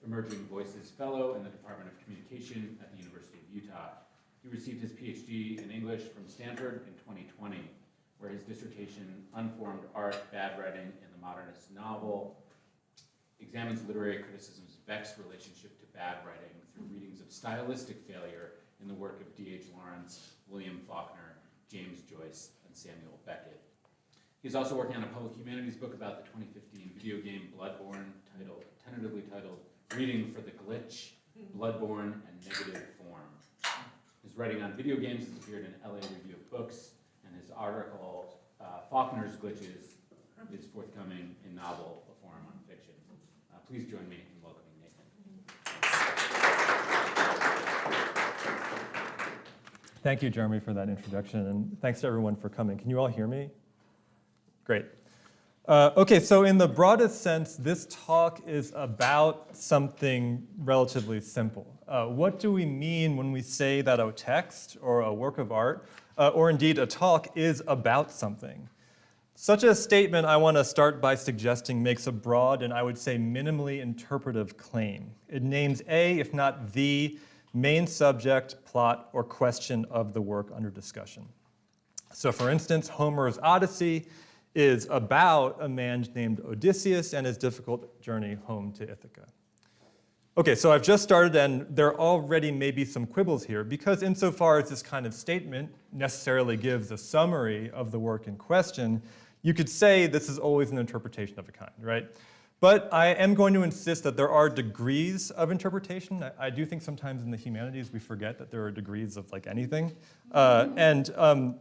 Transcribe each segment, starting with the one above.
Emerging Voices Fellow in the Department of Communication at the University of Utah. He received his PhD in English from Stanford in 2020, where his dissertation, Unformed Art, Bad Writing in the Modernist Novel, examines literary criticism's vexed relationship to bad writing through readings of stylistic failure in the work of D.H. Lawrence, William Faulkner, James Joyce, and Samuel Beckett. He's also working on a public humanities book about the 2015 video game Bloodborne, tentatively titled Reading for the Glitch, Bloodborne, and Negative Form. His writing on video games has appeared in LA Review of Books, and his article, Faulkner's Glitches, is forthcoming in Novel, a Forum on Fiction. Please join me in welcoming Nathan. Thank you, Jeremy, for that introduction, and thanks to everyone for coming. Can you all hear me? Great. Okay, so in the broadest sense, this talk is about something relatively simple. What do we mean when we say that a text or a work of art, or indeed a talk, is about something? Such a statement, I want to start by suggesting, makes a broad and I would say minimally interpretive claim. It names a, if not the, main subject, plot, or question of the work under discussion. So for instance, Homer's Odyssey is about a man named Odysseus and his difficult journey home to Ithaca. Okay, so I've just started, and there already may be some quibbles here, because insofar as this kind of statement necessarily gives a summary of the work in question, you could say this is always an interpretation of a kind, right? But I am going to insist that there are degrees of interpretation. I do think sometimes in the humanities we forget that there are degrees of like anything. I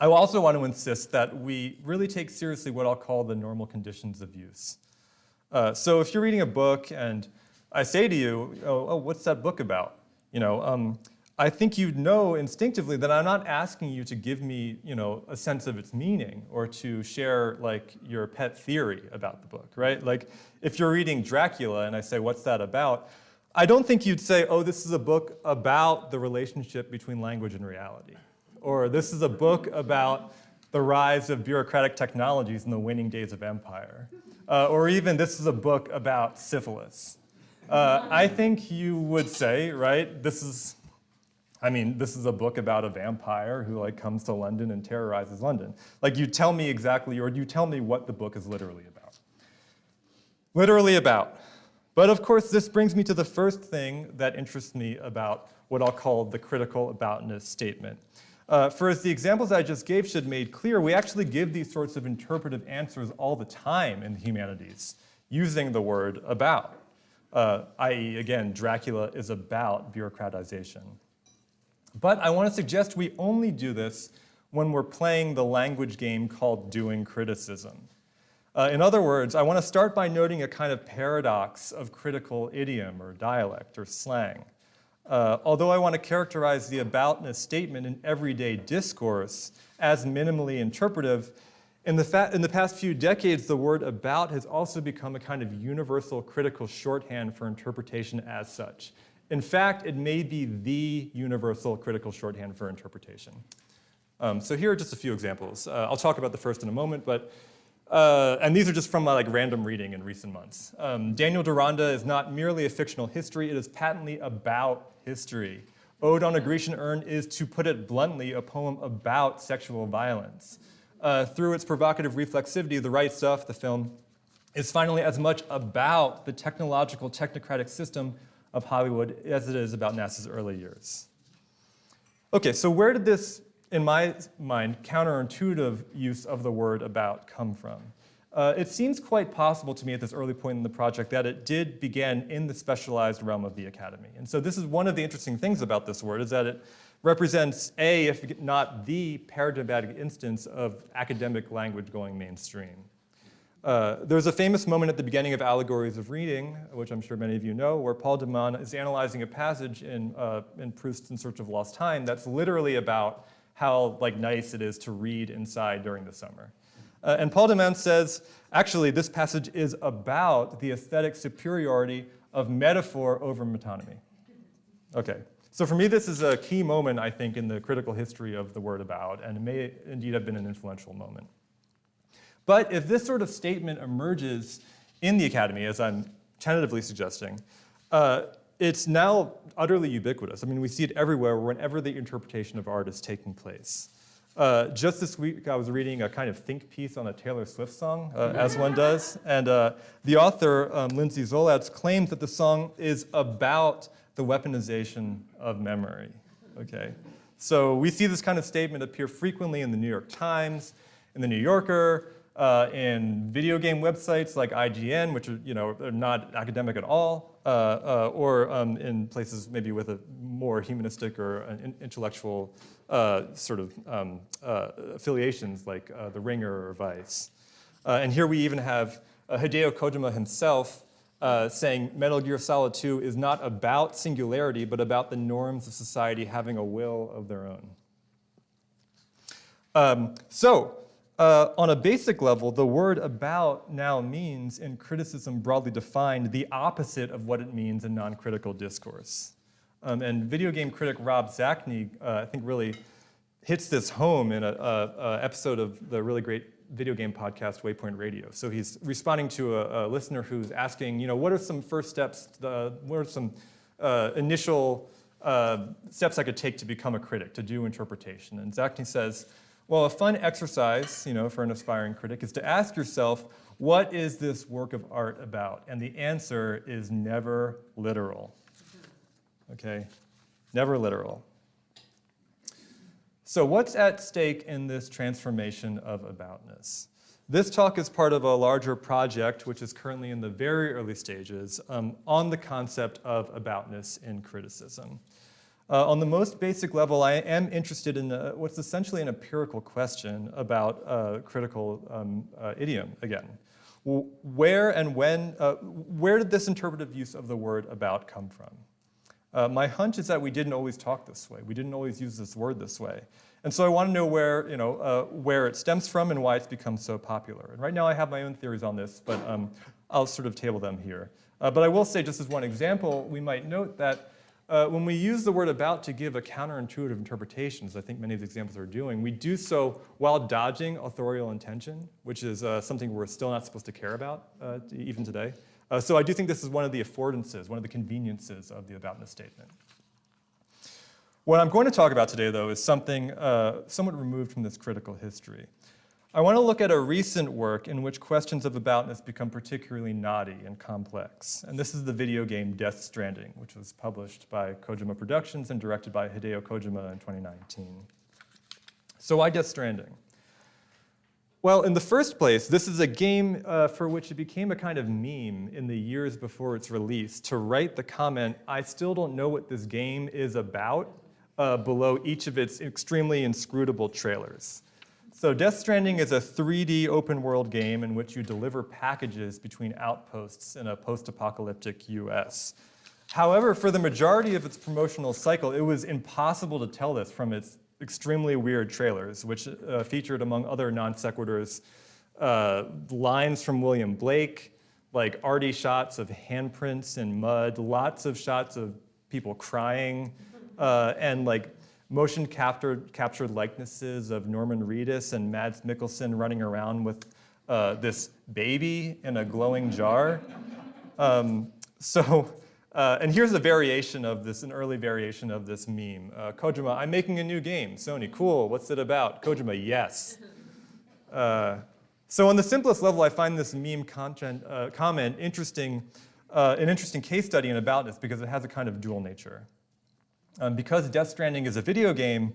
also want to insist that we really take seriously what I'll call the normal conditions of use. So if you're reading a book and I say to you, oh, what's that book about? I think you know instinctively that I'm not asking you to give me, a sense of its meaning or to share like your pet theory about the book, right? Like if you're reading Dracula and I say, what's that about? I don't think you'd say, oh, this is a book about the relationship between language and reality. Or this is a book about the rise of bureaucratic technologies in the waning days of empire. Or even this is a book about syphilis. I think you would say, right, this is a book about a vampire who comes to London and terrorizes London. Like you tell me exactly, or you tell me what the book is literally about. Literally about. But of course, this brings me to the first thing that interests me about what I'll call the critical aboutness statement. For as the examples I just gave should made clear, we actually give these sorts of interpretive answers all the time in the humanities, using the word about, i.e., again, Dracula is about bureaucratization. But I want to suggest we only do this when we're playing the language game called doing criticism. In other words, I want to start by noting a kind of paradox of critical idiom or dialect or slang. Although I want to characterize the aboutness statement in everyday discourse as minimally interpretive, in the past few decades, the word about has also become a kind of universal critical shorthand for interpretation as such. In fact, it may be the universal critical shorthand for interpretation. So here are just a few examples. I'll talk about the first in a moment, but and these are just from my random reading in recent months. Daniel Deronda is not merely a fictional history, it is patently about history. Ode on a Grecian Urn is, to put it bluntly, a poem about sexual violence. Through its provocative reflexivity, The Right Stuff, the film, is finally as much about the technological, technocratic system of Hollywood as it is about NASA's early years. Okay, so where did this, in my mind, counterintuitive use of the word about come from? It seems quite possible to me at this early point in the project that it did begin in the specialized realm of the academy. And so this is one of the interesting things about this word, is that it represents a, if not the, paradigmatic instance of academic language going mainstream. There's a famous moment at the beginning of Allegories of Reading, which I'm sure many of you know, where Paul de Man is analyzing a passage in Proust's In Search of Lost Time that's literally about how nice it is to read inside during the summer. And Paul de Man says, actually, this passage is about the aesthetic superiority of metaphor over metonymy. Okay, so for me, this is a key moment, I think, in the critical history of the word about, and it may indeed have been an influential moment. But if this sort of statement emerges in the academy, as I'm tentatively suggesting, it's now utterly ubiquitous. I mean, we see it everywhere whenever the interpretation of art is taking place. Just this week, I was reading a kind of think piece on a Taylor Swift song, as one does, and the author, Lindsay Zolatz, claims that the song is about the weaponization of memory, okay? So we see this kind of statement appear frequently in the New York Times, in the New Yorker, in video game websites like IGN, which are not academic at all, or in places maybe with a more humanistic or an intellectual sort of affiliations like The Ringer or Vice. And here we even have Hideo Kojima himself saying Metal Gear Solid 2 is not about singularity, but about the norms of society having a will of their own. On a basic level, the word about now means, in criticism broadly defined, the opposite of what it means in non-critical discourse. And video game critic Rob Zacny, I think, really hits this home in an episode of the really great video game podcast Waypoint Radio. So he's responding to a listener who's asking, what are some first steps, what are some initial steps I could take to become a critic, to do interpretation? And Zacny says, well, a fun exercise, for an aspiring critic is to ask yourself, what is this work of art about? And the answer is never literal. Okay, never literal. So what's at stake in this transformation of aboutness? This talk is part of a larger project, which is currently in the very early stages, on the concept of aboutness in criticism. On the most basic level, I am interested in what's essentially an empirical question about critical idiom, again. Where and when, where did this interpretive use of the word about come from? My hunch is that we didn't always talk this way. We didn't always use this word this way. And so I want to know where it stems from and why it's become so popular. And right now I have my own theories on this, but I'll sort of table them here. But I will say, just as one example, we might note that when we use the word about to give a counterintuitive interpretation, as I think many of the examples are doing, we do so while dodging authorial intention, which is something we're still not supposed to care about even today. So I do think this is one of the affordances, one of the conveniences of the aboutness statement. What I'm going to talk about today, though, is something somewhat removed from this critical history. I want to look at a recent work in which questions of aboutness become particularly knotty and complex. And this is the video game Death Stranding, which was published by Kojima Productions and directed by Hideo Kojima in 2019. So why Death Stranding? Well, in the first place, this is a game for which it became a kind of meme in the years before its release to write the comment, "I still don't know what this game is about," below each of its extremely inscrutable trailers. So Death Stranding is a 3D open-world game in which you deliver packages between outposts in a post-apocalyptic US. However, for the majority of its promotional cycle, it was impossible to tell this from its extremely weird trailers, which featured, among other non sequiturs, lines from William Blake, like arty shots of handprints in mud, lots of shots of people crying, and like motion captured likenesses of Norman Reedus and Mads Mikkelsen running around with this baby in a glowing jar. And here's a variation of this, an early variation of this meme. Kojima, I'm making a new game. Sony, cool, what's it about? Kojima, yes. So on the simplest level, I find this meme comment interesting, an interesting case study in aboutness because it has a kind of dual nature. Because Death Stranding is a video game,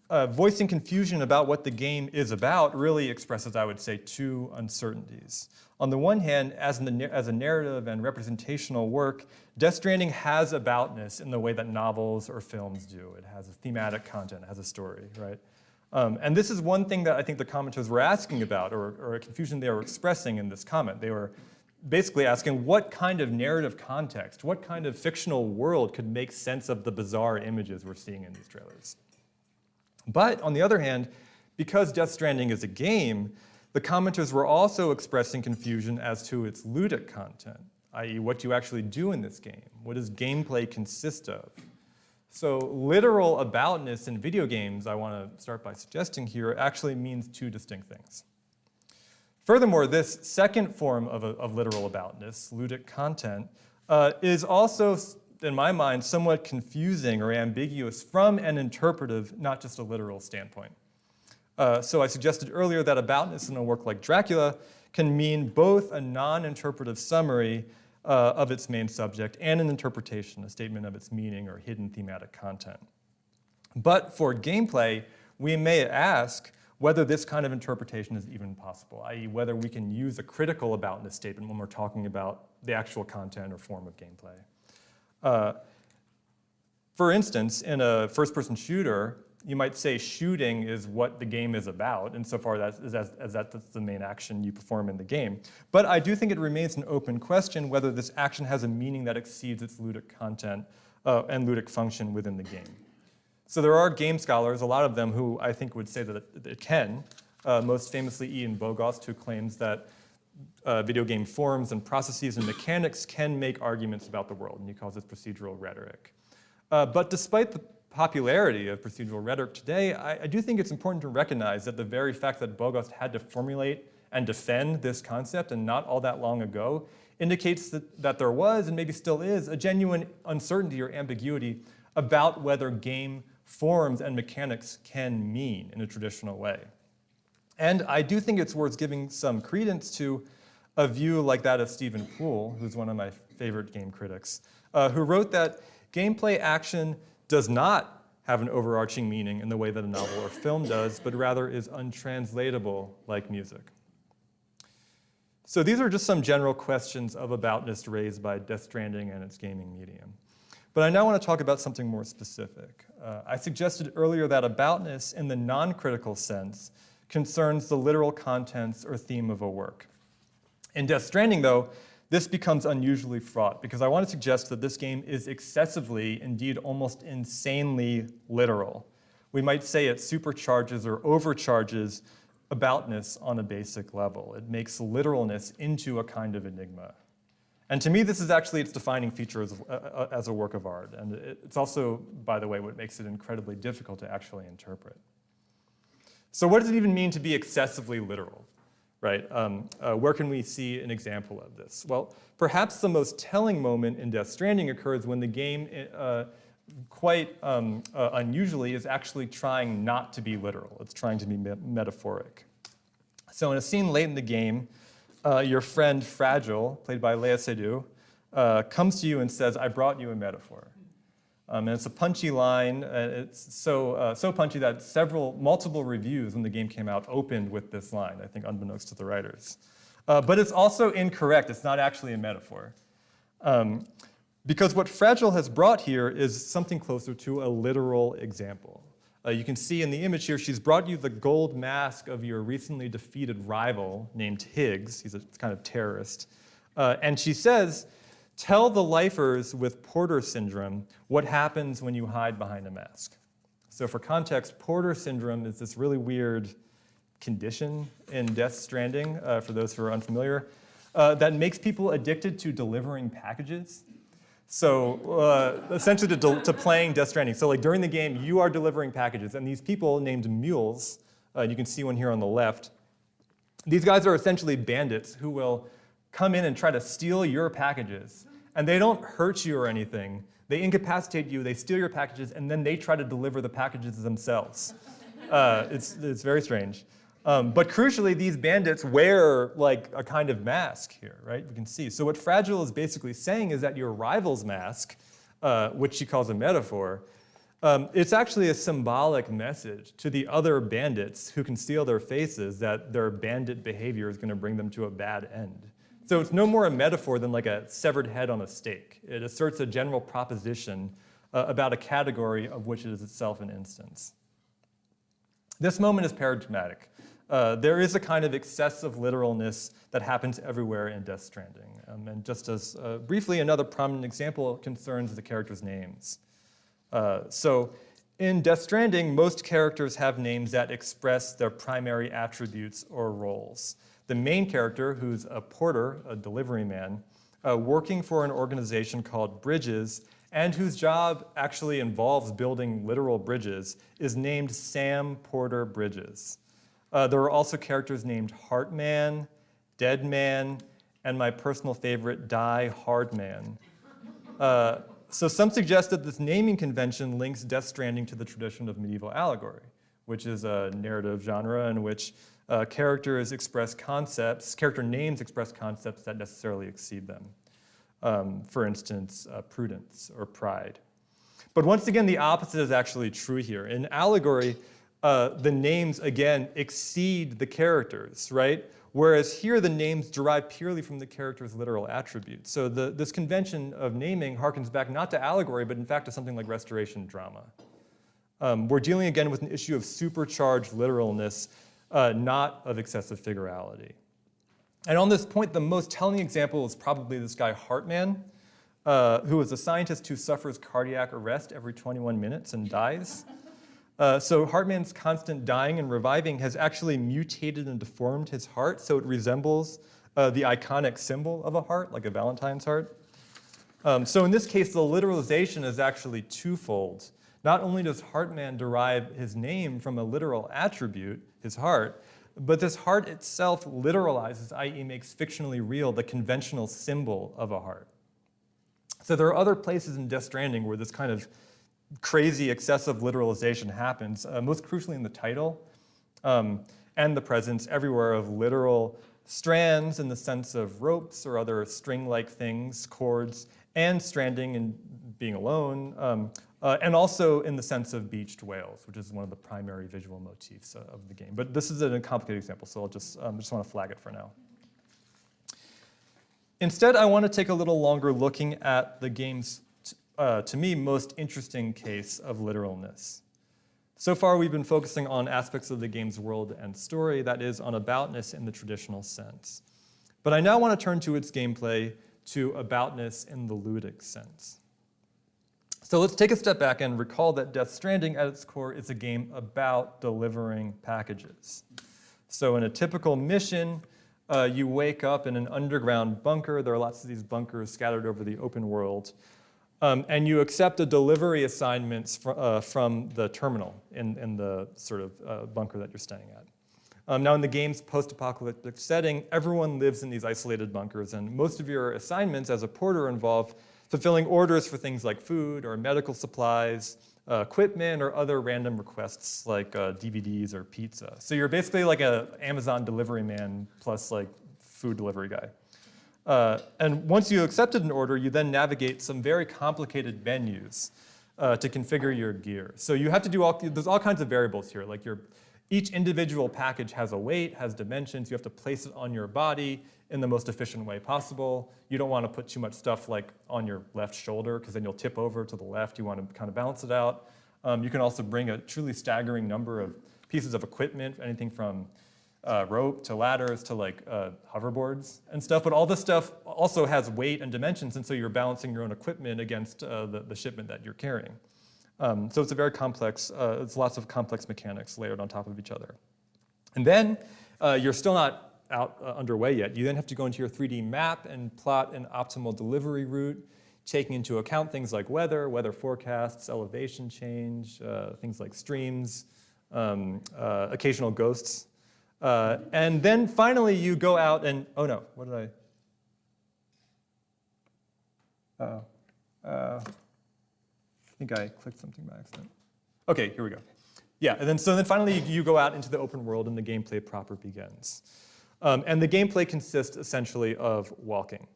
voicing confusion about what the game is about really expresses, I would say, two uncertainties. On the one hand, as a narrative and representational work, Death Stranding has aboutness in the way that novels or films do. It has a thematic content, it has a story, right? And this is one thing that I think the commenters were asking about, or a confusion they were expressing in this comment. They were basically asking what kind of narrative context, what kind of fictional world could make sense of the bizarre images we're seeing in these trailers. But on the other hand, because Death Stranding is a game, the commenters were also expressing confusion as to its ludic content, i.e. what you actually do in this game. What does gameplay consist of? So literal aboutness in video games, I want to start by suggesting here, actually means two distinct things. Furthermore, this second form of literal aboutness, ludic content, is also, in my mind, somewhat confusing or ambiguous from an interpretive, not just a literal standpoint. So I suggested earlier that aboutness in a work like Dracula can mean both a non-interpretive summary of its main subject and an interpretation, a statement of its meaning or hidden thematic content. But for gameplay, we may ask whether this kind of interpretation is even possible, i.e. whether we can use a critical aboutness statement when we're talking about the actual content or form of gameplay. For instance, in a first-person shooter, you might say shooting is what the game is about, insofar as that's the main action you perform in the game. But I do think it remains an open question whether this action has a meaning that exceeds its ludic content and ludic function within the game. So there are game scholars, a lot of them, who I think would say that it can. Most famously, Ian Bogost, who claims that video game forms and processes and mechanics can make arguments about the world, and he calls this procedural rhetoric. But despite the popularity of procedural rhetoric today, I do think it's important to recognize that the very fact that Bogost had to formulate and defend this concept, and not all that long ago, indicates that there was, and maybe still is, a genuine uncertainty or ambiguity about whether game forms and mechanics can mean in a traditional way. And I do think it's worth giving some credence to a view like that of Stephen Poole, who's one of my favorite game critics, who wrote that gameplay action does not have an overarching meaning in the way that a novel or film does, but rather is untranslatable like music. So these are just some general questions of aboutness raised by Death Stranding and its gaming medium. But I now want to talk about something more specific. I suggested earlier that aboutness in the non-critical sense concerns the literal contents or theme of a work. In Death Stranding, though, this becomes unusually fraught because I want to suggest that this game is excessively, indeed almost insanely literal. We might say it supercharges or overcharges aboutness on a basic level. It makes literalness into a kind of enigma. And to me, this is actually its defining feature as a work of art. And it's also, by the way, what makes it incredibly difficult to actually interpret. So what does it even mean to be excessively literal? Right? Where can we see an example of this? Well, perhaps the most telling moment in Death Stranding occurs when the game, quite unusually, is actually trying not to be literal. It's trying to be metaphoric. So in a scene late in the game, your friend Fragile, played by Lea Seydoux, comes to you and says, "I brought you a metaphor." And it's a punchy line. It's so punchy that multiple reviews when the game came out opened with this line, I think unbeknownst to the writers. But it's also incorrect. It's not actually a metaphor. Because what Fragile has brought here is something closer to a literal example. You can see in the image here, she's brought you the gold mask of your recently defeated rival named Higgs. He's a kind of terrorist. And she says, "Tell the lifers with Porter syndrome what happens when you hide behind a mask." So for context, Porter syndrome is this really weird condition in Death Stranding, for those who are unfamiliar, that makes people addicted to delivering packages. So essentially to playing Death Stranding. So like during the game, you are delivering packages, and these people named mules, you can see one here on the left, these guys are essentially bandits who will come in and try to steal your packages. And they don't hurt you or anything. They incapacitate you, they steal your packages, and then they try to deliver the packages themselves. It's very strange. But crucially, these bandits wear like a kind of mask here, right? You can see. So what Fragile is basically saying is that your rival's mask, which she calls a metaphor, it's actually a symbolic message to the other bandits who can steal their faces that their bandit behavior is going to bring them to a bad end. So it's no more a metaphor than like a severed head on a stake. It asserts a general proposition about a category of which it is itself an instance. This moment is paradigmatic. There is a kind of excessive literalness that happens everywhere in Death Stranding. And just as briefly, another prominent example concerns the characters' names. So in Death Stranding, most characters have names that express their primary attributes or roles. The main character, who's a porter, a delivery man, working for an organization called Bridges, and whose job actually involves building literal bridges, is named Sam Porter Bridges. There are also characters named Heartman Dead Man, and my personal favorite, Die Hard Man. So some suggest that this naming convention links Death Stranding to the tradition of medieval allegory, which is a narrative genre in which character names express concepts that necessarily exceed them. For instance, prudence or pride. But once again, the opposite is actually true here. In allegory, the names, again, exceed the characters, right? Whereas here, the names derive purely from the character's literal attributes. So this convention of naming harkens back not to allegory, but in fact to something like restoration drama. We're dealing again with an issue of supercharged literalness, not of excessive figurality. And on this point, the most telling example is probably this guy Hartman, who is a scientist who suffers cardiac arrest every 21 minutes and dies. So Hartman's constant dying and reviving has actually mutated and deformed his heart so it resembles the iconic symbol of a heart, like a Valentine's heart. So in this case, the literalization is actually twofold. Not only does Hartman derive his name from a literal attribute, his heart, but this heart itself literalizes, i.e. makes fictionally real the conventional symbol of a heart. So there are other places in Death Stranding where this kind of crazy, excessive literalization happens, most crucially in the title, and the presence everywhere of literal strands in the sense of ropes or other string-like things, cords, and stranding and being alone, and also in the sense of beached whales, which is one of the primary visual motifs of the game. But this is a complicated example, so I'll just want to flag it for now. Instead, I want to take a little longer looking at the game's, to me, most interesting case of literalness. So far, we've been focusing on aspects of the game's world and story, that is, on aboutness in the traditional sense. But I now want to turn to its gameplay, to aboutness in the ludic sense. So let's take a step back and recall that Death Stranding, at its core, is a game about delivering packages. So in a typical mission, you wake up in an underground bunker. There are lots of these bunkers scattered over the open world. And you accept a delivery assignments from the terminal in the sort of bunker that you're staying at. Now in the game's post-apocalyptic setting, everyone lives in these isolated bunkers, and most of your assignments as a porter involve fulfilling orders for things like food or medical supplies, equipment, or other random requests like DVDs or pizza. So you're basically like an Amazon delivery man plus like food delivery guy. And once you accepted an order, you then navigate some very complicated menus to configure your gear. So you have to do there's all kinds of variables here. Like each individual package has a weight, has dimensions. You have to place it on your body in the most efficient way possible. You don't want to put too much stuff like on your left shoulder because then you'll tip over to the left. You want to kind of balance it out. You can also bring a truly staggering number of pieces of equipment, anything from rope to ladders to like hoverboards and stuff, but all this stuff also has weight and dimensions, and so you're balancing your own equipment against the shipment that you're carrying. So it's a very complex, it's lots of complex mechanics layered on top of each other. And then you're still not out underway yet. You then have to go into your 3D map and plot an optimal delivery route, taking into account things like weather forecasts, elevation change, things like streams, occasional ghosts. And then finally you go out and, oh no, what did I think I clicked something by accident. Okay, here we go. Yeah, and then finally you go out into the open world and the gameplay proper begins. And the gameplay consists essentially of walking.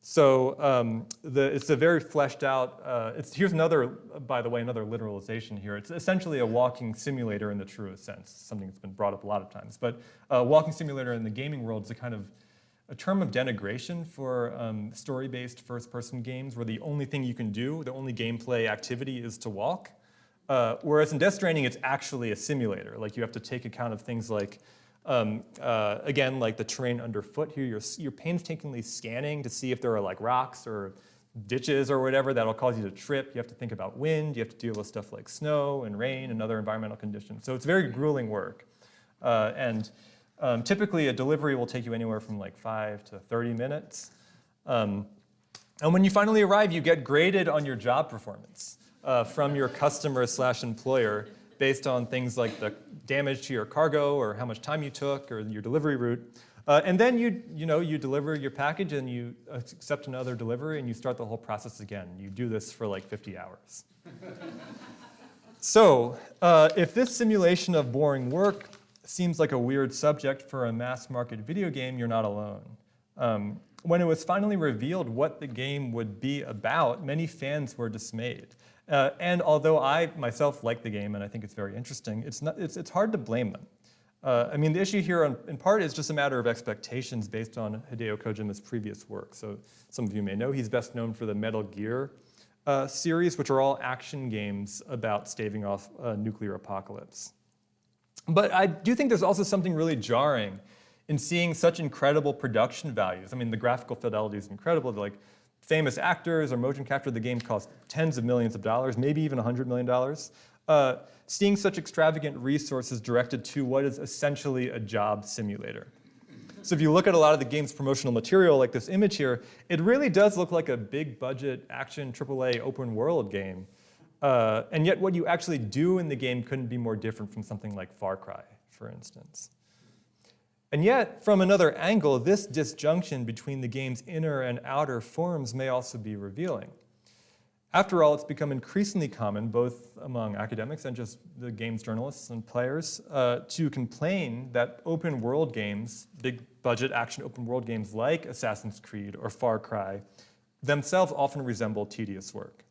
So it's a very fleshed out, here's another, by the way, another literalization here. It's essentially a walking simulator in the truest sense, something that's been brought up a lot of times. But walking simulator in the gaming world is a kind of a term of denigration for story-based first-person games where the only thing you can do, the only gameplay activity is to walk. Whereas in Death Stranding, it's actually a simulator. Like you have to take account of things like again, like the terrain underfoot here, you're painstakingly scanning to see if there are like rocks or ditches or whatever that'll cause you to trip. You have to think about wind. You have to deal with stuff like snow and rain and other environmental conditions. So it's very grueling work. Typically, a delivery will take you anywhere from like 5 to 30 minutes. And when you finally arrive, you get graded on your job performance from your customer/employer based on things like the damage to your cargo or how much time you took or your delivery route. And then you deliver your package and you accept another delivery and you start the whole process again. You do this for like 50 hours. So if this simulation of boring work seems like a weird subject for a mass market video game, you're not alone. When it was finally revealed what the game would be about, many fans were dismayed. And although I myself like the game and I think it's very interesting, it's hard to blame them. I mean, the issue here in part is just a matter of expectations based on Hideo Kojima's previous work. So some of you may know he's best known for the Metal Gear series, which are all action games about staving off a nuclear apocalypse. But I do think there's also something really jarring in seeing such incredible production values. I mean, the graphical fidelity is incredible. Like famous actors or motion capture, the game cost tens of millions of dollars, maybe even $100 million. Seeing such extravagant resources directed to what is essentially a job simulator. So if you look at a lot of the game's promotional material, like this image here, it really does look like a big budget action AAA open world game. And yet what you actually do in the game couldn't be more different from something like Far Cry, for instance. And yet, from another angle, this disjunction between the game's inner and outer forms may also be revealing. After all, it's become increasingly common, both among academics and just the game's journalists and players, to complain that open world games, big budget action open world games like Assassin's Creed or Far Cry, themselves often resemble tedious work.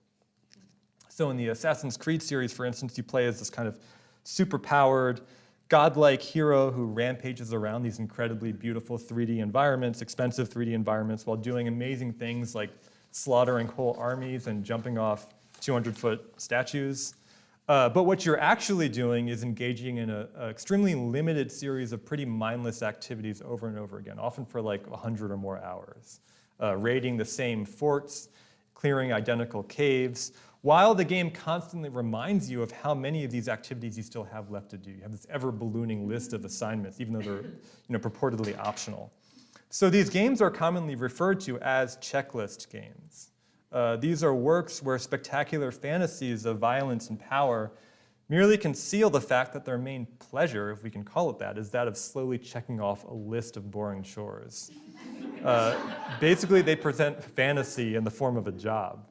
So in the Assassin's Creed series, for instance, you play as this kind of super-powered, godlike hero who rampages around these incredibly beautiful 3D environments, expensive 3D environments, while doing amazing things like slaughtering whole armies and jumping off 200-foot statues. But what you're actually doing is engaging in an extremely limited series of pretty mindless activities over and over again, often for like 100 or more hours. Raiding the same forts, clearing identical caves, while the game constantly reminds you of how many of these activities you still have left to do. You have this ever-ballooning list of assignments, even though they're purportedly optional. So these games are commonly referred to as checklist games. These are works where spectacular fantasies of violence and power merely conceal the fact that their main pleasure, if we can call it that, is that of slowly checking off a list of boring chores. Basically, they present fantasy in the form of a job.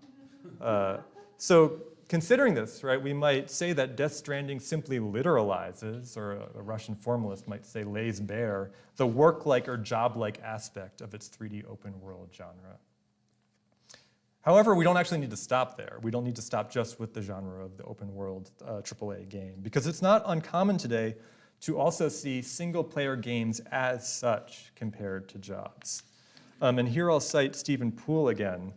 So considering this, right, we might say that Death Stranding simply literalizes, or a Russian formalist might say lays bare, the work-like or job-like aspect of its 3D open world genre. However, we don't actually need to stop there. We don't need to stop just with the genre of the open world AAA game, because it's not uncommon today to also see single-player games as such compared to jobs. And here I'll cite Stephen Poole again,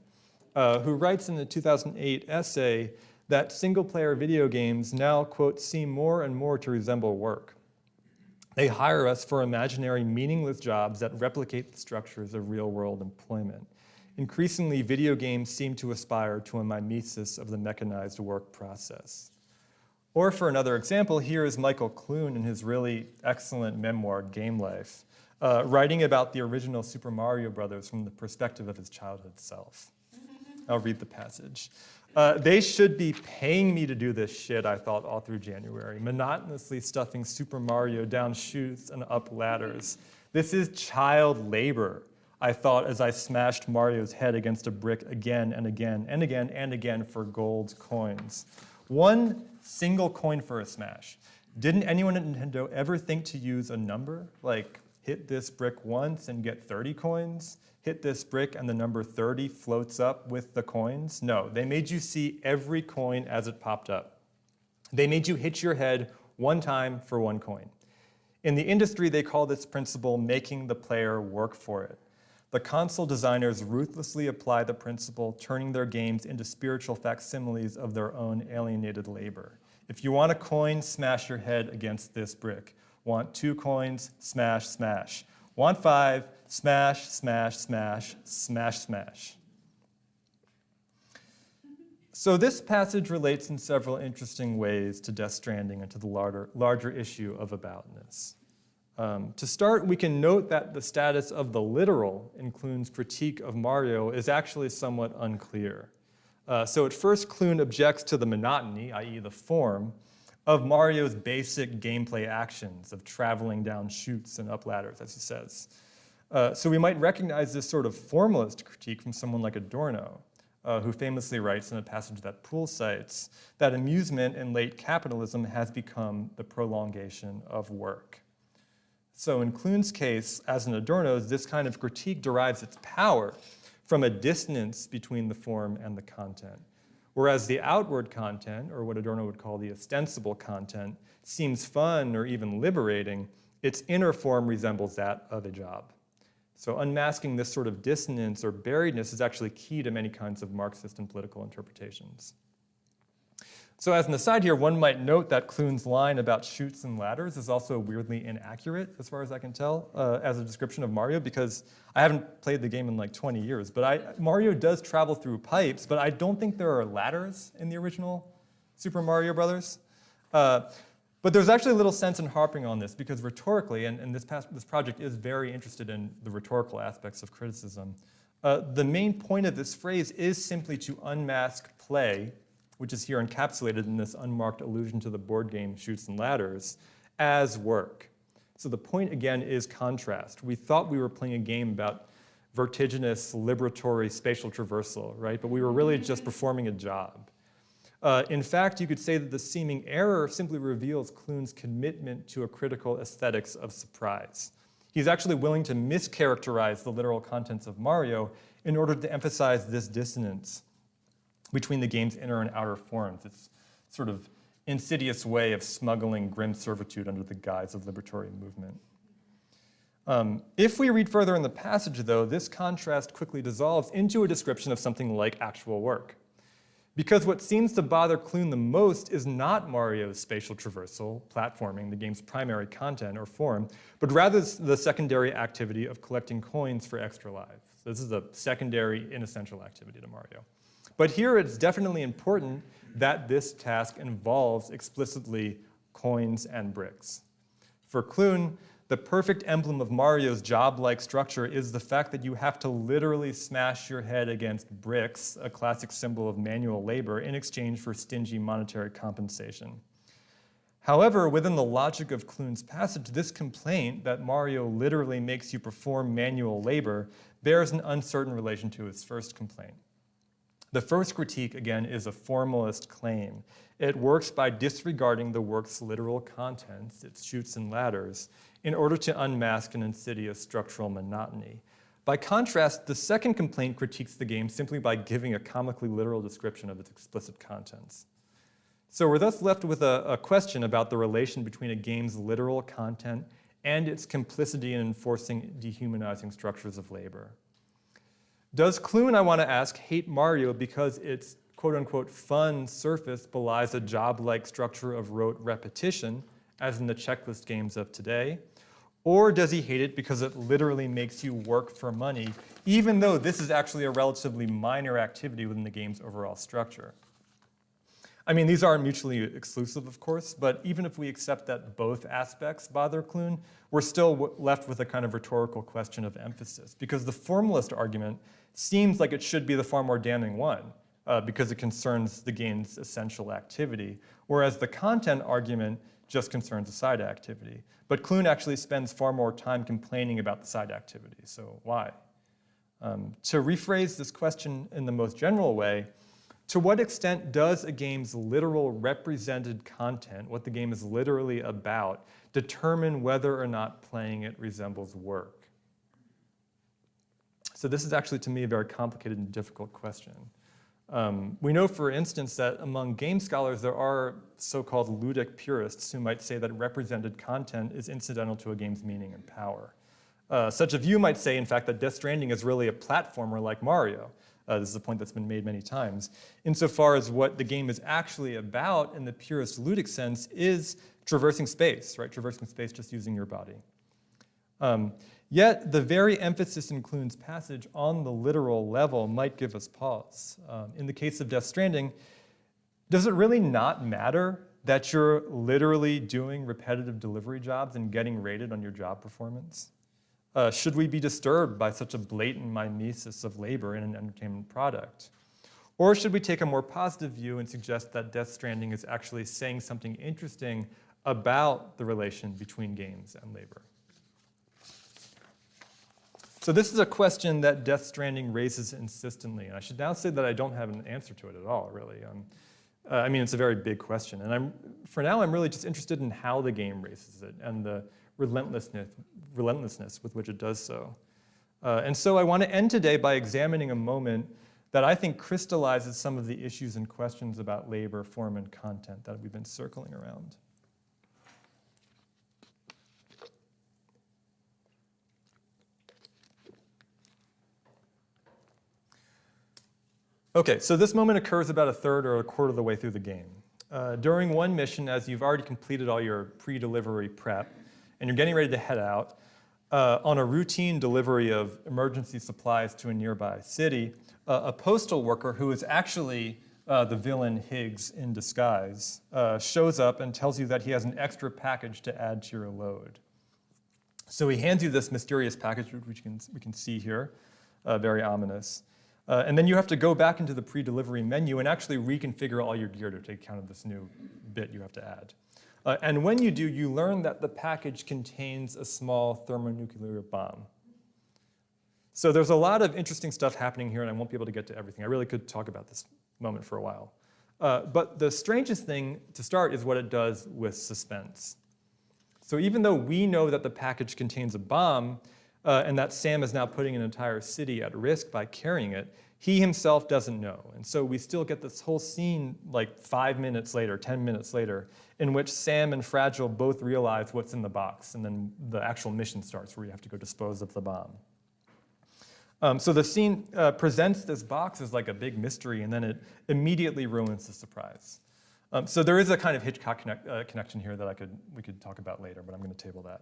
who writes in the 2008 essay that single-player video games now, quote, seem more and more to resemble work. They hire us for imaginary, meaningless jobs that replicate the structures of real-world employment. Increasingly, video games seem to aspire to a mimesis of the mechanized work process. Or for another example, here is Michael Clune in his really excellent memoir, Game Life, writing about the original Super Mario Brothers from the perspective of his childhood self. I'll read the passage. They should be paying me to do this shit, I thought all through January, monotonously stuffing Super Mario down chutes and up ladders. This is child labor, I thought as I smashed Mario's head against a brick again and again and again and again for gold coins. One single coin for a smash. Didn't anyone at Nintendo ever think to use a number? Like, hit this brick once and get 30 coins? Hit this brick and the number 30 floats up with the coins? No, they made you see every coin as it popped up. They made you hit your head one time for one coin. In the industry, they call this principle making the player work for it. The console designers ruthlessly apply the principle, turning their games into spiritual facsimiles of their own alienated labor. If you want a coin, smash your head against this brick. Want 2 coins? Smash, smash. Want 5? Smash, smash, smash, smash, smash. So this passage relates in several interesting ways to Death Stranding and to the larger issue of Aboutness. To start, we can note that the status of the literal in Clune's critique of Mario is actually somewhat unclear. So at first, Clune objects to the monotony, i.e. the form, of Mario's basic gameplay actions of traveling down chutes and up ladders, as he says. So we might recognize this sort of formalist critique from someone like Adorno, who famously writes in a passage that Poole cites that amusement in late capitalism has become the prolongation of work. So in Clune's case, as in Adorno's, this kind of critique derives its power from a dissonance between the form and the content. Whereas the outward content, or what Adorno would call the ostensible content, seems fun or even liberating, its inner form resembles that of a job. So unmasking this sort of dissonance or buriedness is actually key to many kinds of Marxist and political interpretations. So as an aside here, one might note that Clune's line about chutes and ladders is also weirdly inaccurate, as far as I can tell, as a description of Mario, because I haven't played the game in like 20 years. But Mario does travel through pipes, but I don't think there are ladders in the original Super Mario Brothers. But there's actually little sense in harping on this, because rhetorically, and this project is very interested in the rhetorical aspects of criticism, the main point of this phrase is simply to unmask play, which is here encapsulated in this unmarked allusion to the board game Chutes and Ladders, as work. So the point, again, is contrast. We thought we were playing a game about vertiginous, liberatory spatial traversal, right? But we were really just performing a job. In fact, you could say that the seeming error simply reveals Clune's commitment to a critical aesthetics of surprise. He's actually willing to mischaracterize the literal contents of Mario in order to emphasize this dissonance between the game's inner and outer forms. It's sort of insidious way of smuggling grim servitude under the guise of liberatory movement. If we read further in the passage, though, this contrast quickly dissolves into a description of something like actual work. Because what seems to bother Clune the most is not Mario's spatial traversal, platforming, the game's primary content or form, but rather the secondary activity of collecting coins for extra lives. So this is a secondary, inessential activity to Mario. But here it's definitely important that this task involves explicitly coins and bricks. For Clune, the perfect emblem of Mario's job-like structure is the fact that you have to literally smash your head against bricks, a classic symbol of manual labor, in exchange for stingy monetary compensation. However, within the logic of Clune's passage, this complaint that Mario literally makes you perform manual labor bears an uncertain relation to his first complaint. The first critique, again, is a formalist claim. It works by disregarding the work's literal contents, its chutes and ladders, in order to unmask an insidious structural monotony. By contrast, the second complaint critiques the game simply by giving a comically literal description of its explicit contents. So we're thus left with a question about the relation between a game's literal content and its complicity in enforcing dehumanizing structures of labor. Does Clune, I want to ask, hate Mario because its quote-unquote fun surface belies a job-like structure of rote repetition, as in the checklist games of today? Or does he hate it because it literally makes you work for money, even though this is actually a relatively minor activity within the game's overall structure? I mean, these aren't mutually exclusive, of course, but even if we accept that both aspects bother Clune, we're still left with a kind of rhetorical question of emphasis, because the formalist argument seems like it should be the far more damning one, because it concerns the game's essential activity, whereas the content argument just concerns a side activity. But Clune actually spends far more time complaining about the side activity, so why? To rephrase this question in the most general way, to what extent does a game's literal represented content, what the game is literally about, determine whether or not playing it resembles work? So this is actually, to me, a very complicated and difficult question. We know, for instance, that among game scholars, there are so-called ludic purists who might say that represented content is incidental to a game's meaning and power. Such a view might say, in fact, that Death Stranding is really a platformer like Mario. This is a point that's been made many times, insofar as what the game is actually about in the purest ludic sense is traversing space, right? Traversing space just using your body. Yet the very emphasis in Clune's passage on the literal level might give us pause. In the case of Death Stranding, does it really not matter that you're literally doing repetitive delivery jobs and getting rated on your job performance? Should we be disturbed by such a blatant mimesis of labor in an entertainment product? Or should we take a more positive view and suggest that Death Stranding is actually saying something interesting about the relation between games and labor? So this is a question that Death Stranding raises insistently, and I should now say that I don't have an answer to it at all, really. I mean, it's a very big question, and for now I'm really just interested in how the game raises it and the relentlessness with which it does so. And so I want to end today by examining a moment that I think crystallizes some of the issues and questions about labor, form, and content that we've been circling around. Okay, so this moment occurs about a third or a quarter of the way through the game. During one mission, as you've already completed all your pre-delivery prep, and you're getting ready to head out, on a routine delivery of emergency supplies to a nearby city, a postal worker who is actually the villain Higgs in disguise shows up and tells you that he has an extra package to add to your load. So he hands you this mysterious package, which we can see here, very ominous. And then you have to go back into the pre-delivery menu and actually reconfigure all your gear to take account of this new bit you have to add. And when you do, you learn that the package contains a small thermonuclear bomb. So there's a lot of interesting stuff happening here, and I won't be able to get to everything. I really could talk about this moment for a while. But the strangest thing to start is what it does with suspense. So even though we know that the package contains a bomb, and that Sam is now putting an entire city at risk by carrying it, he himself doesn't know. And so we still get this whole scene like 5 minutes later, 10 minutes later, in which Sam and Fragile both realize what's in the box, and then the actual mission starts where you have to go dispose of the bomb. So the scene presents this box as like a big mystery, and then it immediately ruins the surprise. So there is a kind of Hitchcock connection here that we could talk about later, but I'm going to table that.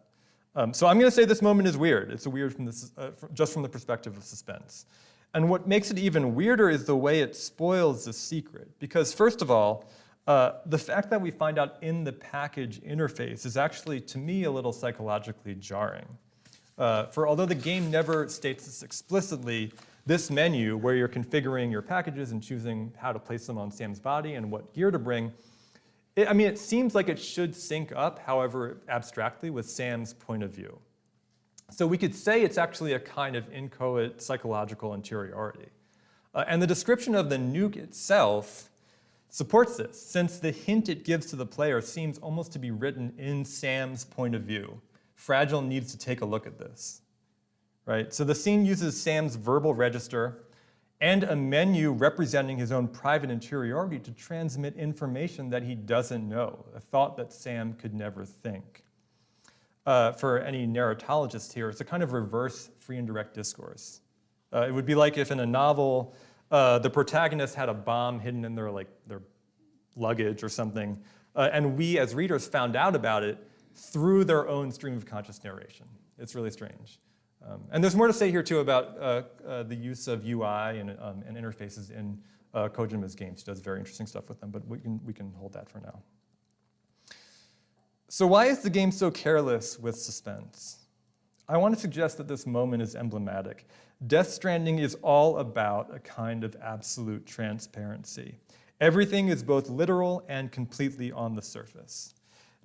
So I'm going to say this moment is weird. It's weird just from the perspective of suspense. And what makes it even weirder is the way it spoils the secret. Because first of all, the fact that we find out in the package interface is actually, to me, a little psychologically jarring. For although the game never states this explicitly, this menu where you're configuring your packages and choosing how to place them on Sam's body and what gear to bring, it seems like it should sync up, however abstractly, with Sam's point of view. So we could say it's actually a kind of inchoate psychological interiority. And the description of the nuke itself supports this, since the hint it gives to the player seems almost to be written in Sam's point of view. Fragile needs to take a look at this, right? So the scene uses Sam's verbal register and a menu representing his own private interiority to transmit information that he doesn't know, a thought that Sam could never think. For any narratologist here, it's a kind of reverse free and direct discourse. It would be like if in a novel, the protagonist had a bomb hidden in their luggage or something, and we as readers found out about it through their own stream of conscious narration. It's really strange. And there's more to say here, too, about the use of UI and interfaces in Kojima's games. He does very interesting stuff with them, but we can hold that for now. So why is the game so careless with suspense? I want to suggest that this moment is emblematic. Death Stranding is all about a kind of absolute transparency. Everything is both literal and completely on the surface.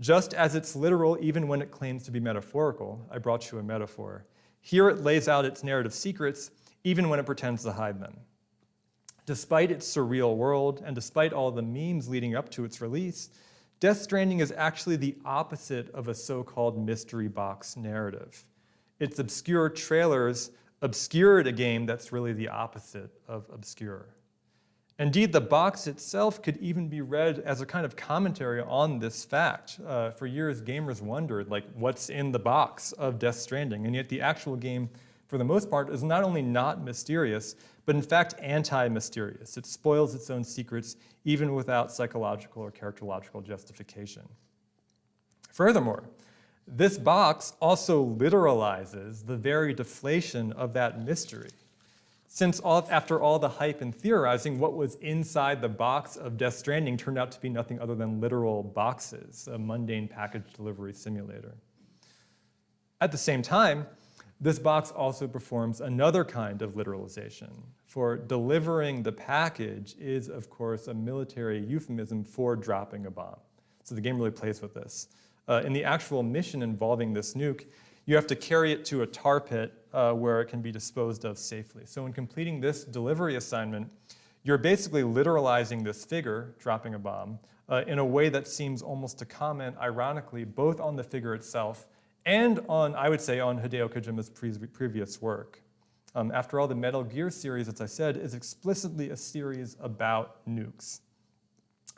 Just as it's literal even when it claims to be metaphorical, I brought you a metaphor, here it lays out its narrative secrets even when it pretends to hide them. Despite its surreal world and despite all the memes leading up to its release, Death Stranding is actually the opposite of a so-called mystery box narrative. Its obscure trailers obscured a game that's really the opposite of obscure. Indeed, the box itself could even be read as a kind of commentary on this fact. For years, gamers wondered, what's in the box of Death Stranding? And yet the actual game, for the most part, is not only not mysterious, but in fact anti-mysterious. It spoils its own secrets even without psychological or characterological justification. Furthermore, this box also literalizes the very deflation of that mystery. Since after all the hype and theorizing, what was inside the box of Death Stranding turned out to be nothing other than literal boxes, a mundane package delivery simulator. At the same time, this box also performs another kind of literalization, for delivering the package is, of course, a military euphemism for dropping a bomb. So the game really plays with this. In the actual mission involving this nuke, you have to carry it to a tar pit where it can be disposed of safely. So in completing this delivery assignment, you're basically literalizing this figure, dropping a bomb, in a way that seems almost to comment, ironically, both on the figure itself and on, I would say, on Hideo Kojima's previous work. After all, the Metal Gear series, as I said, is explicitly a series about nukes.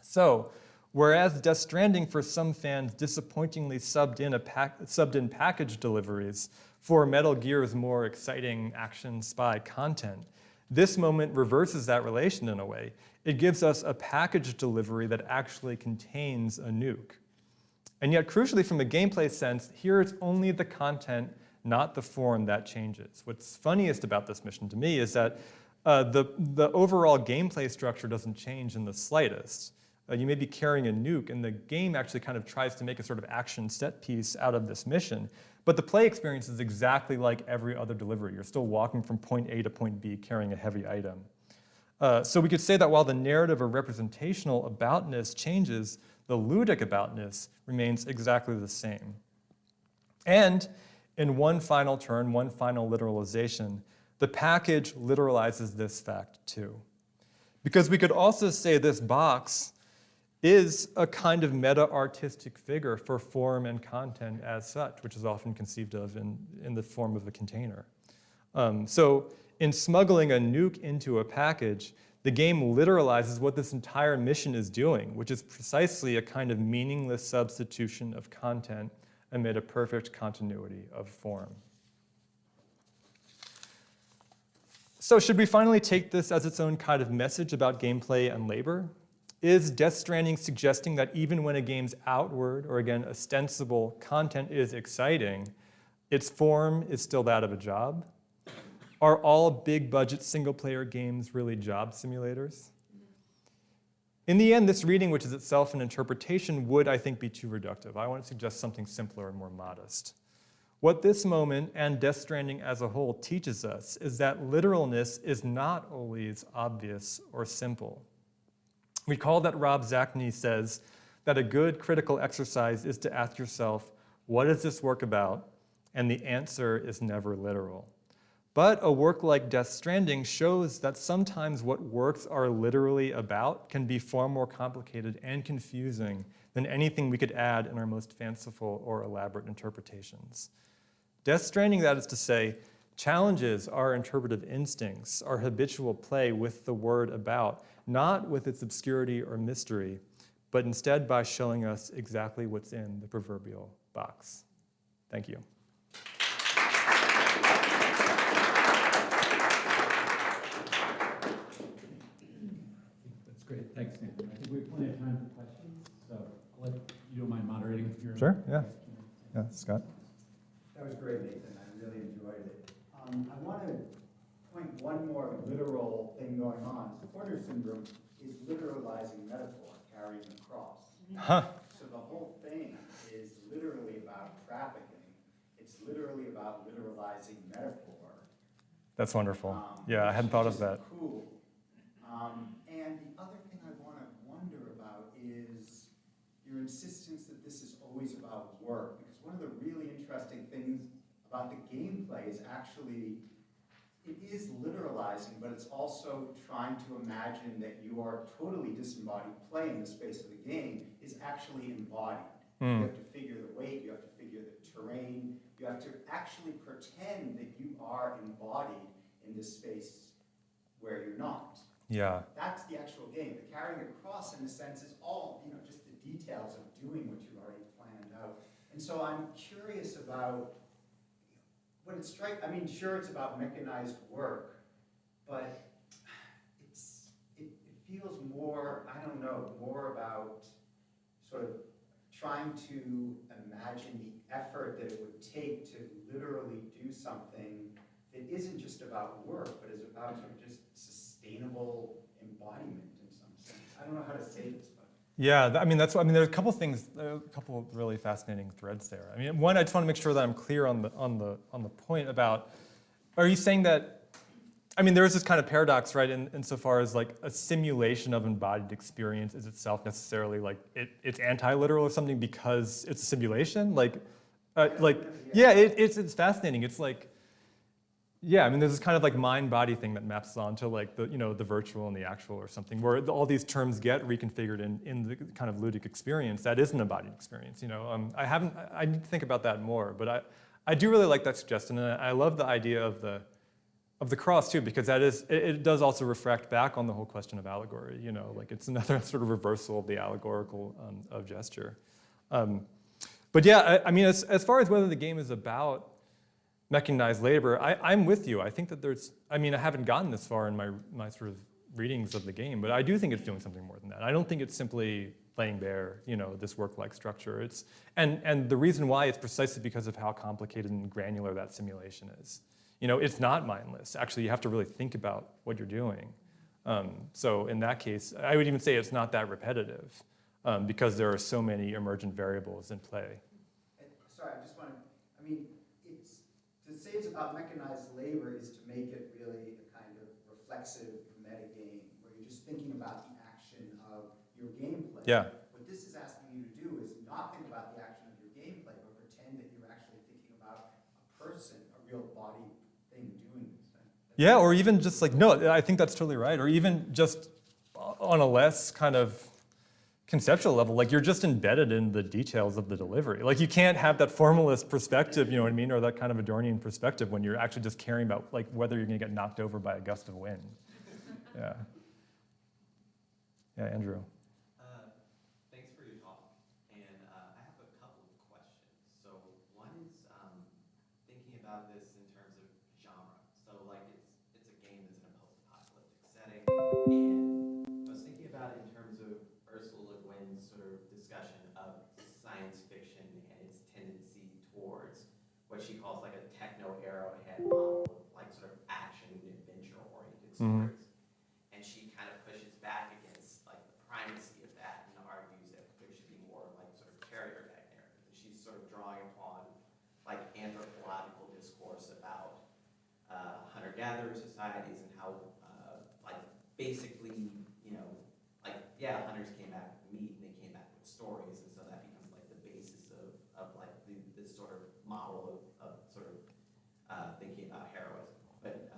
So, whereas Death Stranding for some fans disappointingly subbed in package deliveries for Metal Gear's more exciting action spy content, this moment reverses that relation in a way. It gives us a package delivery that actually contains a nuke. And yet, crucially, from a gameplay sense, here it's only the content, not the form, that changes. What's funniest about this mission to me is that the overall gameplay structure doesn't change in the slightest. You may be carrying a nuke, and the game actually kind of tries to make a sort of action set piece out of this mission. But the play experience is exactly like every other delivery. You're still walking from point A to point B carrying a heavy item. So we could say that while the narrative or representational aboutness changes, the ludic aboutness remains exactly the same. And in one final turn, one final literalization, the package literalizes this fact too. Because we could also say this box is a kind of meta-artistic figure for form and content as such, which is often conceived of in the form of a container. So in smuggling a nuke into a package, the game literalizes what this entire mission is doing, which is precisely a kind of meaningless substitution of content amid a perfect continuity of form. So should we finally take this as its own kind of message about gameplay and labor? Is Death Stranding suggesting that even when a game's outward, or again, ostensible content is exciting, its form is still that of a job? Are all big-budget single-player games really job simulators? In the end, this reading, which is itself an interpretation, would, I think, be too reductive. I want to suggest something simpler and more modest. What this moment, and Death Stranding as a whole, teaches us is that literalness is not always obvious or simple. Recall that Rob Zacny says that a good critical exercise is to ask yourself, what is this work about? And the answer is never literal. But a work like Death Stranding shows that sometimes what works are literally about can be far more complicated and confusing than anything we could add in our most fanciful or elaborate interpretations. Death Stranding, that is to say, challenges our interpretive instincts, our habitual play with the word about, not with its obscurity or mystery, but instead by showing us exactly what's in the proverbial box. Thank you. That's great. Thanks, Nathan. I think we have plenty of time for questions, so I'll let you don't mind moderating here. Sure, yeah. Yeah, Scott. That was great, Nathan. I really enjoyed it. I want to point one more literal thing going on. Supporter syndrome is literalizing metaphor, carrying a cross. Huh. So the whole thing is literally about trafficking. It's literally about literalizing metaphor. That's wonderful. Yeah, I hadn't thought of that. Cool. And the other thing I want to wonder about is your insistence that this is always about work. Because one of the really interesting things about the gameplay is actually, it is literalizing, but it's also trying to imagine that your totally disembodied play in the space of the game is actually embodied. You have to figure the weight, you have to figure the terrain, you have to actually pretend that you are embodied in this space where you're not. Yeah. That's the actual game. The carrying across, in a sense, is all, just the details of doing what you already planned out. And so I'm curious about what it strikes. I mean, sure, it's about mechanized work, but it feels more, I don't know, more about sort of trying to imagine the effort that it would take to literally do something that isn't just about work, but is about sort of just sustainable embodiment in some sense. I don't know how to say this, but. Yeah, there's a couple things, a couple of really fascinating threads there. I mean, one, I just want to make sure that I'm clear on the point about, are you saying that, there is this kind of paradox, right, insofar as like a simulation of embodied experience is itself necessarily like, it's anti-literal or something because it's a simulation? Like, Like, yeah, it's fascinating. It's like, yeah, I mean, there's this kind of like mind-body thing that maps onto like the, the virtual and the actual or something, where all these terms get reconfigured in the kind of ludic experience that is an embodied experience. I need to think about that more, but I do really like that suggestion, and I love the idea of the cross too, because it does also reflect back on the whole question of allegory. Like it's another sort of reversal of the allegorical of gesture. But yeah, I mean, as far as whether the game is about mechanized labor, I'm with you. I think that I haven't gotten this far in my sort of readings of the game, but I do think it's doing something more than that. I don't think it's simply laying bare, this work-like structure. And the reason why is precisely because of how complicated and granular that simulation is. It's not mindless. Actually, you have to really think about what you're doing. So in that case, I would even say it's not that repetitive because there are so many emergent variables in play. Sorry, I just want to, to say it's about mechanized labor is to make it really a kind of reflexive metagame where you're just thinking about the action of your gameplay. Yeah. What this is asking you to do is not think about the action of your gameplay, but pretend that you're actually thinking about a person, a real body thing doing this thing. Yeah, or even just like, no, I think that's totally right. Or even just on a less kind of conceptual level, like you're just embedded in the details of the delivery. Like you can't have that formalist perspective, you know what I mean, or that kind of Adornian perspective when you're actually just caring about like whether you're gonna get knocked over by a gust of wind. Yeah. Yeah, Andrew. Thanks for your talk. And I have a couple of questions. So one is thinking about this in terms of genre. So like it's a game that's in a post-apocalyptic setting. And I was thinking about it in terms of Ursula Le Guin's sort of discussion of science fiction and its tendency towards what she calls like a techno-arrowhead model of like sort of action and adventure-oriented stories. And she kind of pushes back against like the primacy of that and argues that there should be more like sort of carrier bag narratives. And she's sort of drawing upon like anthropological discourse about hunter-gatherer societies and how like basically, hunters came back with meat and they came back with stories, and so that becomes like the basis of like this sort of model of sort of thinking about heroism. But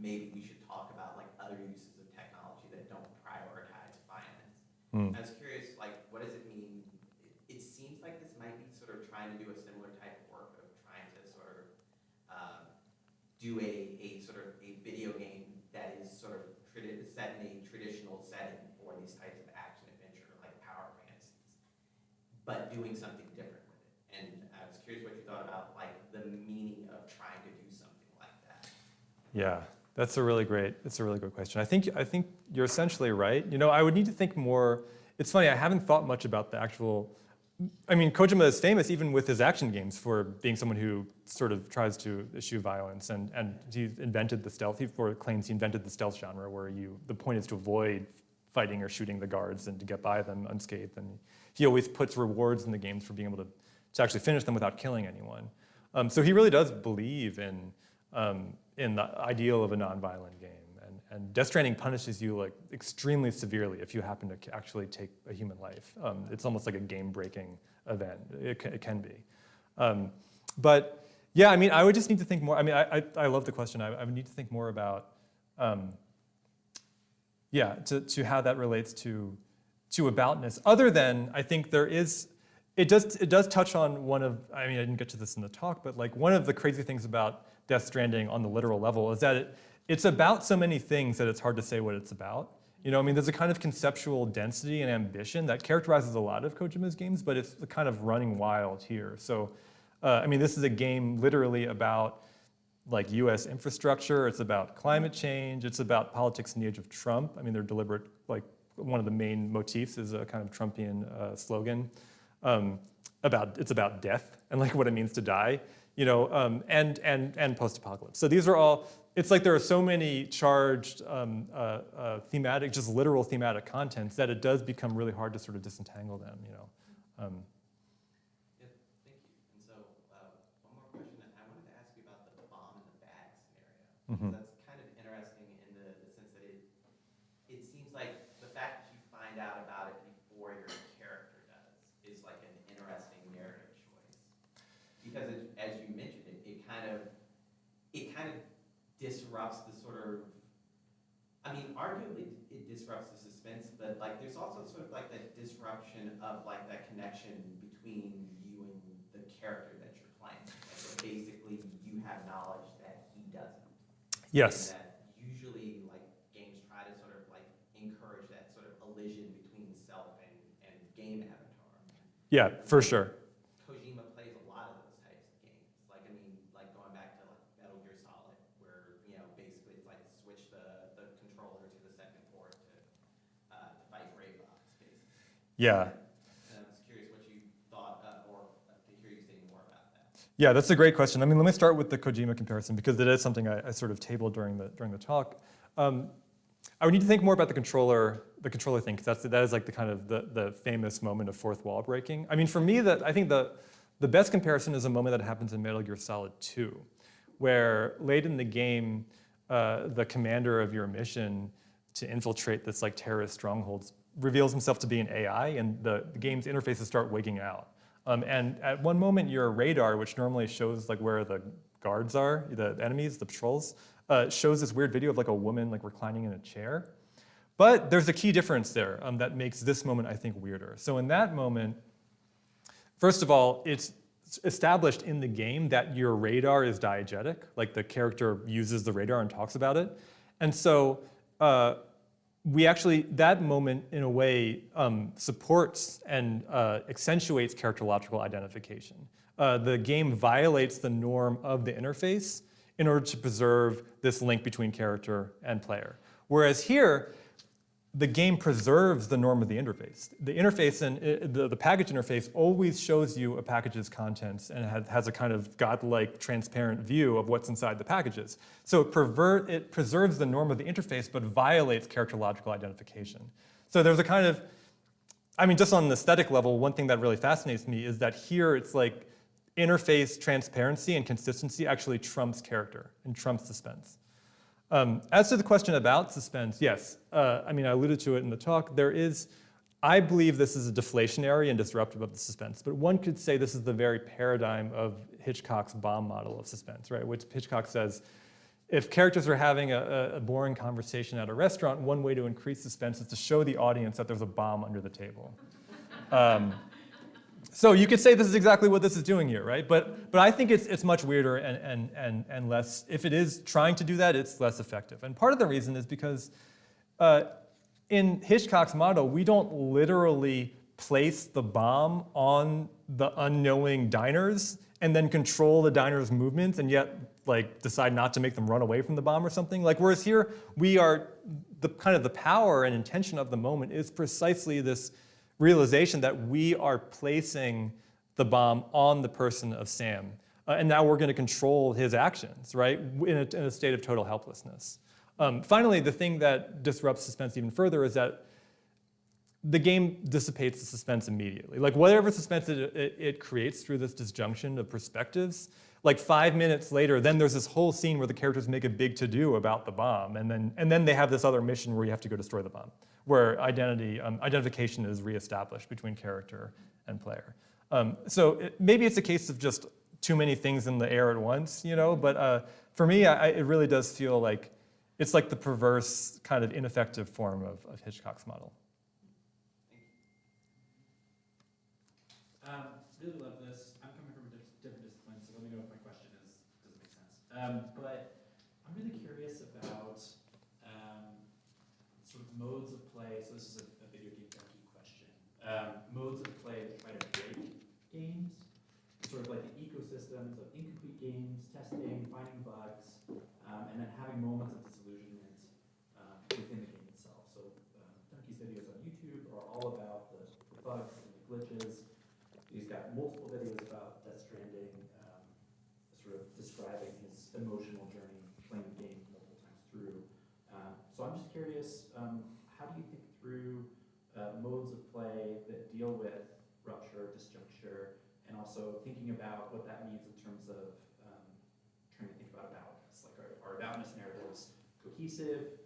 maybe we should talk about like other uses of technology that don't prioritize violence. I was curious, like, what does it mean? It seems like this might be sort of trying to do a similar type of work of trying to sort of do a sort of a video game that is sort of set in a traditional setting for these types of action adventure like power fantasies, but doing something different with it. And I was curious what you thought about like the meaning of trying to do something like that. Yeah, that's a really great question. I think you're essentially right. I would need to think more. It's funny, I haven't thought much about the actual, Kojima is famous even with his action games for being someone who sort of tries to eschew violence, and he invented the stealth, he claims he invented the stealth genre where the point is to avoid fighting or shooting the guards and to get by them unscathed, and he always puts rewards in the games for being able to actually finish them without killing anyone. So he really does believe in the ideal of a nonviolent game. And Death Stranding punishes you like extremely severely if you happen to actually take a human life. It's almost like a game-breaking event. It can be. But yeah, I would just need to think more. I love the question. I would need to think more about, to how that relates to Aboutness. Other than, I think it does touch on one of, I didn't get to this in the talk, but like one of the crazy things about Death Stranding on the literal level is that it's about so many things that it's hard to say what it's about. There's a kind of conceptual density and ambition that characterizes a lot of Kojima's games, but it's kind of running wild here. So, this is a game literally about like US infrastructure, it's about climate change, it's about politics in the age of Trump. They're deliberate, like one of the main motifs is a kind of Trumpian slogan. It's about death and like what it means to die, and post-apocalypse. So these are all, it's like there are so many charged thematic, just literal thematic contents that it does become really hard to sort of disentangle them, Yeah, thank you. And so one more question. I wanted to ask you about the bomb in the bag scenario. That's kind of interesting in the sense that it seems like the fact that you find out about it before your character does is like an interesting narrative choice. Because disrupts the sort of, I mean, arguably it disrupts the suspense, but like there's also sort of like that disruption of like that connection between you and the character that you're playing. Like, so basically, you have knowledge that he doesn't. Yes. And that usually, like games try to sort of like encourage that sort of elision between self and game avatar. Yeah, for sure. Kojima plays a lot of those types of games. Like, I mean, like going back to like Metal Gear Solid, where, you know, basically it's like switch the controller to the second port to fight Greybox, basically. Yeah. And I was curious what you thought, or to hear you say more about that. Yeah, that's a great question. I mean, let me start with the Kojima comparison because it is something I sort of tabled during the talk. I would need to think more about the controller thing, because that is like the kind of the famous moment of fourth wall breaking. I mean, for me, I think the best comparison is a moment that happens in Metal Gear Solid 2, where late in the game, the commander of your mission to infiltrate this like terrorist strongholds reveals himself to be an AI, and the game's interfaces start wigging out. And at one moment, your radar, which normally shows like where the guards are, the enemies, the patrols, shows this weird video of like a woman like reclining in a chair. But there's a key difference there that makes this moment, I think, weirder. So in that moment, first of all, it's established in the game that your radar is diegetic, like the character uses the radar and talks about it. And so that moment, in a way, supports and accentuates characterological identification. The game violates the norm of the interface in order to preserve this link between character and player. Whereas here, the game preserves the norm of the interface. The interface and the package interface always shows you a package's contents and has a kind of godlike, transparent view of what's inside the packages. So it preserves the norm of the interface, but violates characterological identification. So there's a kind of, I mean, just on an aesthetic level, one thing that really fascinates me is that here it's like interface transparency and consistency actually trumps character and trumps suspense. As to the question about suspense, yes, I mean, I alluded to it in the talk. I believe this is a deflationary and disruptive of the suspense, but one could say this is the very paradigm of Hitchcock's bomb model of suspense, right? Which Hitchcock says, if characters are having a boring conversation at a restaurant, one way to increase suspense is to show the audience that there's a bomb under the table. So you could say this is exactly what this is doing here, right? But I think it's much weirder and less, if it is trying to do that, it's less effective. And part of the reason is because in Hitchcock's model, we don't literally place the bomb on the unknowing diners and then control the diners' movements and yet like decide not to make them run away from the bomb or something. Like, whereas here, we are, the kind of the power and intention of the moment is precisely this realization that we are placing the bomb on the person of Sam. And now we're going to control his actions, right, in a state of total helplessness. Finally, the thing that disrupts suspense even further is that the game dissipates the suspense immediately. Like, whatever suspense it creates through this disjunction of perspectives, like 5 minutes later, then there's this whole scene where the characters make a big to-do about the bomb, and then they have this other mission where you have to go destroy the bomb, where identification is reestablished between character and player. So maybe it's a case of just too many things in the air at once, you know. But for me, it really does feel like it's like the perverse, kind of ineffective form of Hitchcock's model. Really love this. I'm coming from a different discipline, so let me know if my question doesn't make sense. But I'm really curious about sort of modes of play. So this is a video game junkie question. Modes of play that try to break games, sort of like the ecosystems of incomplete games, testing, finding bugs, and then having moments of disillusionment within the game itself. So Dunkey's videos on YouTube are all about the bugs and the glitches. He's got multiple videos about Death Stranding, sort of describing his emotional journey playing the game multiple times through. So I'm just curious, how do you think through modes of play that deal with rupture, disjuncture, and also thinking about what that means in terms of trying to think about aboutness? Like, are aboutness narratives cohesive?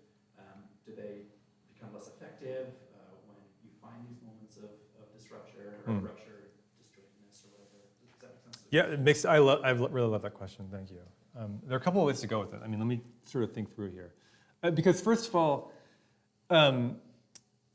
Do they become less effective when you find these moments of disruption or rupture? Yeah, it makes. I really love that question. Thank you. There are a couple of ways to go with it. I mean, let me sort of think through here. Because first of all,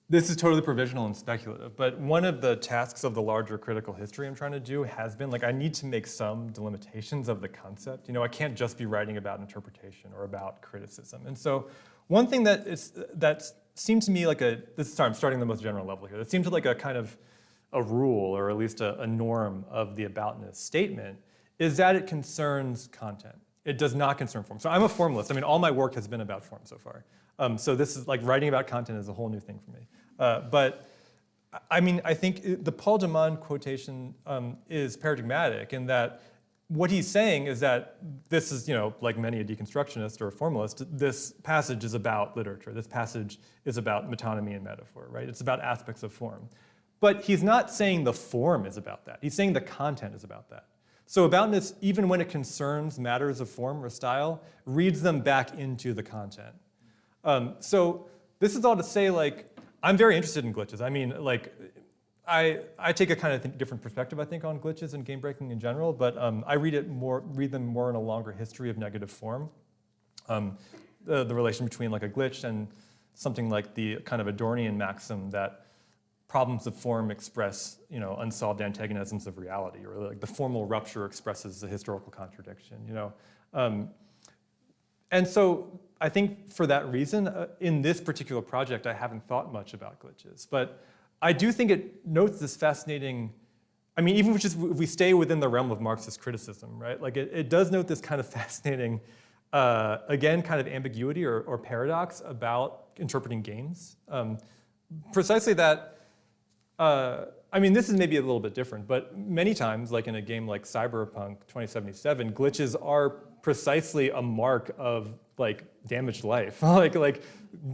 this is totally provisional and speculative, but one of the tasks of the larger critical history I'm trying to do has been, like, I need to make some delimitations of the concept. You know, I can't just be writing about interpretation or about criticism. And so one thing that seemed to me like I'm starting the most general level here. That seemed to like a kind of a rule, or at least a norm of the Aboutness statement, is that it concerns content. It does not concern form. So I'm a formalist. I mean, all my work has been about form so far. So this is like writing about content is a whole new thing for me. But I mean, I think the Paul Demond quotation is paradigmatic in that what he's saying is that this is, you know, like many a deconstructionist or a formalist, this passage is about literature. This passage is about metonymy and metaphor, right? It's about aspects of form. But he's not saying the form is about that. He's saying the content is about that. So Aboutness, even when it concerns matters of form or style, reads them back into the content. So this is all to say, like, I'm very interested in glitches. I mean, like, I take a kind of different perspective, I think, on glitches and game breaking in general, but I read them more in a longer history of negative form. The relation between like a glitch and something like the kind of Adornian maxim that problems of form express, you know, unsolved antagonisms of reality, or like the formal rupture expresses a historical contradiction, you know. And so I think for that reason, in this particular project, I haven't thought much about glitches. But I do think it notes this fascinating, I mean, even if we stay within the realm of Marxist criticism, right? Like it does note this kind of fascinating, again, kind of ambiguity or paradox about interpreting games. Precisely that, I mean, this is maybe a little bit different, but many times, like in a game like Cyberpunk 2077, glitches are precisely a mark of like damaged life. like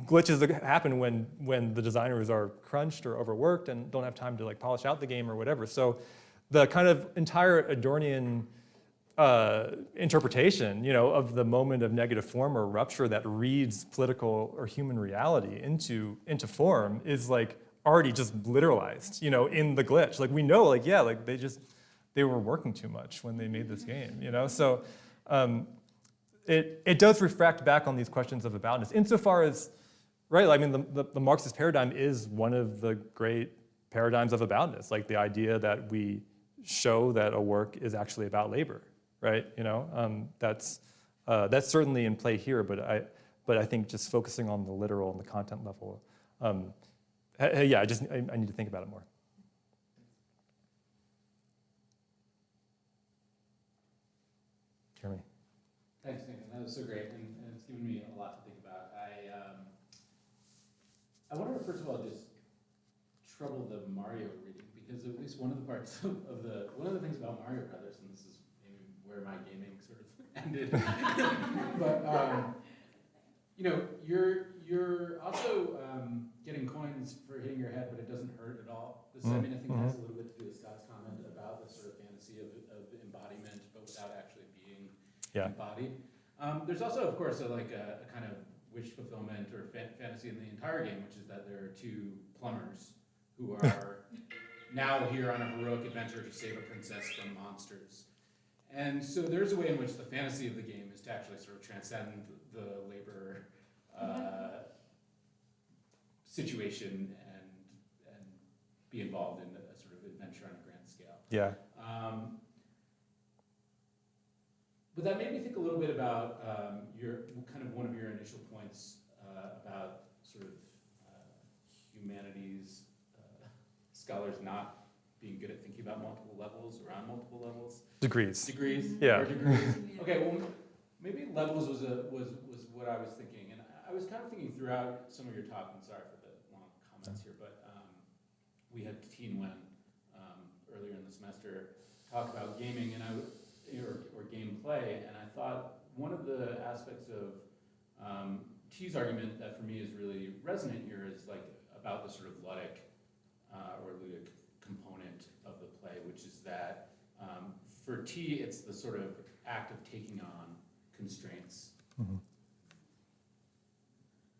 glitches that happen when the designers are crunched or overworked and don't have time to like polish out the game or whatever. So the kind of entire Adornian interpretation, you know, of the moment of negative form or rupture that reads political or human reality into form is like already just literalized, you know, in the glitch. Like we know, like, yeah, like they were working too much when they made this game, you know? So it does refract back on these questions of aboutness insofar as, right, I mean, the Marxist paradigm is one of the great paradigms of aboutness, like the idea that we show that a work is actually about labor, right? You know, that's certainly in play here, but I think just focusing on the literal and the content level, yeah, I need to think about it more. Jeremy. Thanks, Nathan. That was so great, and it's given me a lot to think about. I want to first of all just trouble the Mario reading, because at least one of the parts one of the things about Mario Brothers, and this is maybe where my gaming sort of ended, but you know, you're also getting coins for hitting your head, but it doesn't hurt at all. This, I mean, I think it has a little bit to do with Scott's comment about the sort of fantasy of embodiment, but without actually being embodied. There's also, of course, a kind of wish fulfillment or fantasy in the entire game, which is that there are two plumbers who are now here on a heroic adventure to save a princess from monsters. And so there's a way in which the fantasy of the game is to actually sort of transcend the labor situation and be involved in a sort of adventure on a grand scale. Yeah. But that made me think a little bit about one of your initial points about sort of humanities scholars not being good at thinking about multiple levels, around multiple levels. Degrees. Yeah. Or degrees. Okay, well, maybe levels was what I was thinking, and I was kind of thinking throughout some of your talk. I'm sorry for the long comments here, but we had Teen Wen earlier in the semester talk about gaming, and or gameplay, and I thought one of the aspects of T's argument that for me is really resonant here is like about the sort of ludic or ludic component of the play, which is that for T, it's the sort of act of taking on constraints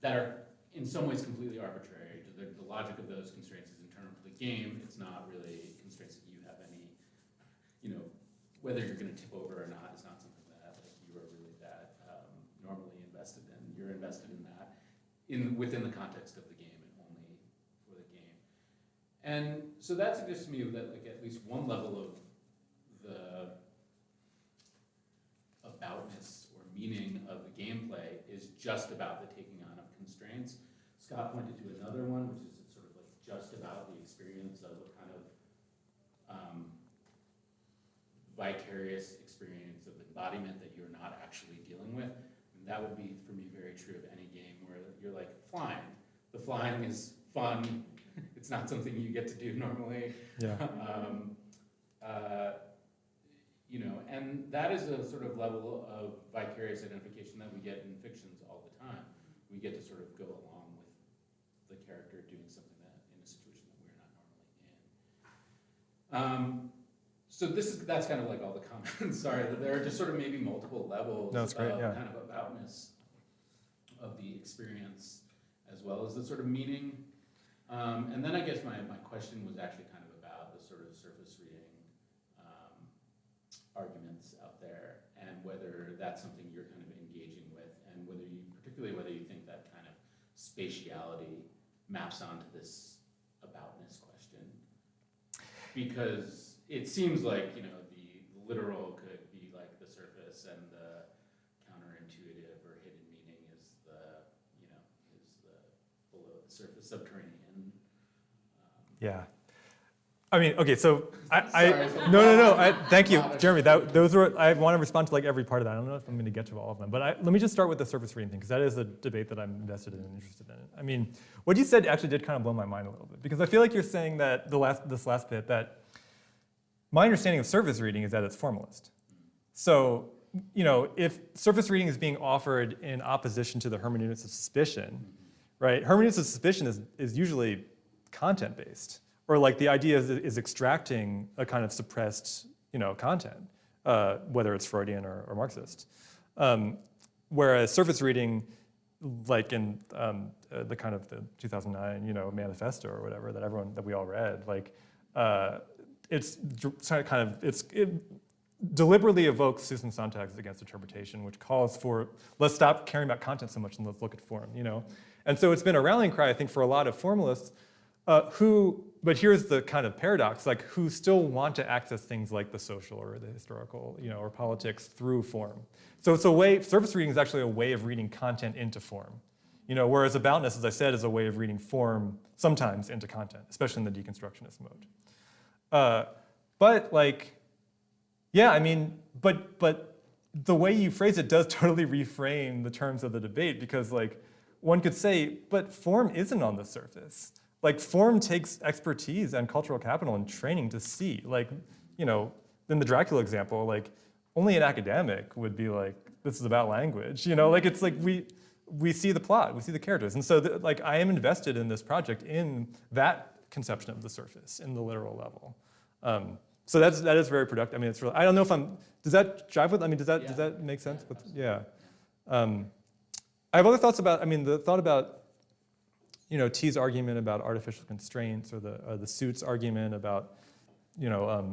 that are in some ways completely arbitrary. The logic of those constraints is internal to the game. It's not really constraints that you have any, you know, whether you're going to tip over or not is not something that like you are really within the context of the game and only for the game. And so that suggests to me that like at least one level of the aboutness or meaning of the gameplay is just about the taking on of constraints. Scott pointed to another one, which is sort of like just about the experience of a kind of vicarious experience of embodiment that you're not actually dealing with. And that would be, for me, very true of any game where you're like flying. The flying is fun. It's not something you get to do normally. Yeah. You know, and that is a sort of level of vicarious identification that we get in fictions all the time. We get to sort of go along with the character doing something that in a situation that we're not normally in. So that's kind of like all the comments. Sorry, that there are just sort of maybe multiple levels No, it's great, of yeah. kind of aboutness of the experience as well as the sort of meaning. And then I guess my question was actually kind of about the sort of surface reading arguments out there and whether that's something you're kind of engaging with and particularly whether you think that kind of spatiality maps onto this aboutness question. Because it seems like, you know, the literal could be like the surface and the counterintuitive or hidden meaning is the, you know, is the below the surface subterranean. Yeah. I mean, okay, so Sorry, thank you, Jeremy. Those were, I want to respond to like every part of that. I don't know if I'm going to get to all of them, but let me just start with the surface reading thing, because that is a debate that I'm invested in and interested in. I mean, what you said actually did kind of blow my mind a little bit, because I feel like you're saying that this last bit, that my understanding of surface reading is that it's formalist. So, you know, if surface reading is being offered in opposition to the hermeneutics of suspicion, right? Hermeneutics of suspicion is usually content-based. Or like the idea is extracting a kind of suppressed, you know, content, whether it's Freudian or Marxist. Whereas surface reading, like in the kind of the 2009, you know, manifesto or whatever that we all read, like it deliberately evokes Susan Sontag's Against Interpretation, which calls for let's stop caring about content so much and let's look at form, you know. And so it's been a rallying cry, I think, for a lot of formalists but here's the kind of paradox, like who still want to access things like the social or the historical, you know, or politics through form. So it's a way, surface reading is actually a way of reading content into form. You know, whereas aboutness, as I said, is a way of reading form sometimes into content, especially in the deconstructionist mode. But like, yeah, I mean, but the way you phrase it does totally reframe the terms of the debate, because like one could say, but form isn't on the surface. Like form takes expertise and cultural capital and training to see. Like, you know, in the Dracula example, like only an academic would be like, this is about language. You know, like it's like we see the plot, we see the characters. And so like I am invested in this project in that conception of the surface, in the literal level. So that is very productive. I mean, it's really, I don't know if does that jive with, I mean, does that make sense? Yeah. I have other thoughts about, I mean, the thought about, you know, T's argument about artificial constraints, or the Suits argument about, you know, a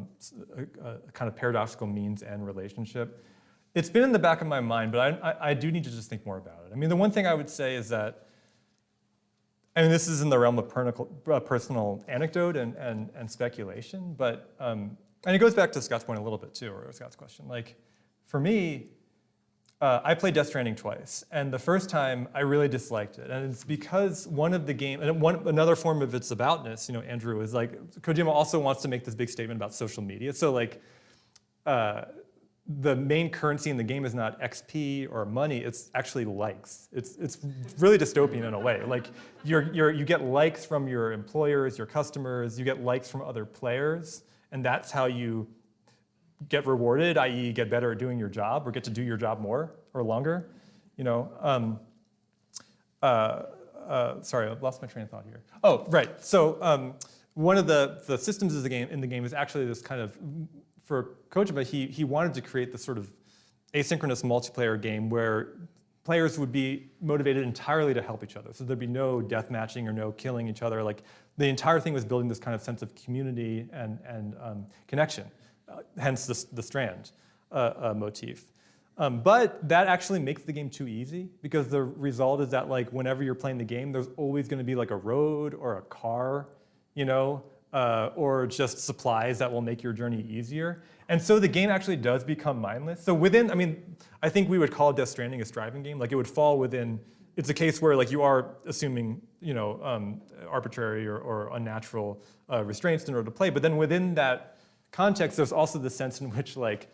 kind of paradoxical means and relationship. It's been in the back of my mind, but I do need to just think more about it. I mean, the one thing I would say is that, I mean, this is in the realm of personal anecdote and speculation, but, and it goes back to Scott's point a little bit too, or Scott's question. Like, for me, I played Death Stranding twice, and the first time I really disliked it, and it's because one of the game, and another form of its aboutness, you know, Andrew, is like, Kojima also wants to make this big statement about social media. So like, the main currency in the game is not XP or money, it's actually likes. It's really dystopian in a way. Like, you get likes from your employers, your customers, you get likes from other players, and that's how you get rewarded, i.e. get better at doing your job, or get to do your job more or longer, you know. Sorry, I lost my train of thought here. Oh, right. So one of the systems in the game is actually this kind of, for Kojima, he wanted to create this sort of asynchronous multiplayer game where players would be motivated entirely to help each other. So there'd be no death matching or no killing each other. Like, the entire thing was building this kind of sense of community and connection. Hence the strand motif. But that actually makes the game too easy because the result is that like whenever you're playing the game, there's always going to be like a road or a car, you know, or just supplies that will make your journey easier. And so the game actually does become mindless. So within, I mean, I think we would call Death Stranding a striving game. Like it would fall within, it's a case where like you are assuming, you know, arbitrary or unnatural restraints in order to play. But then within that context, there's also the sense in which like,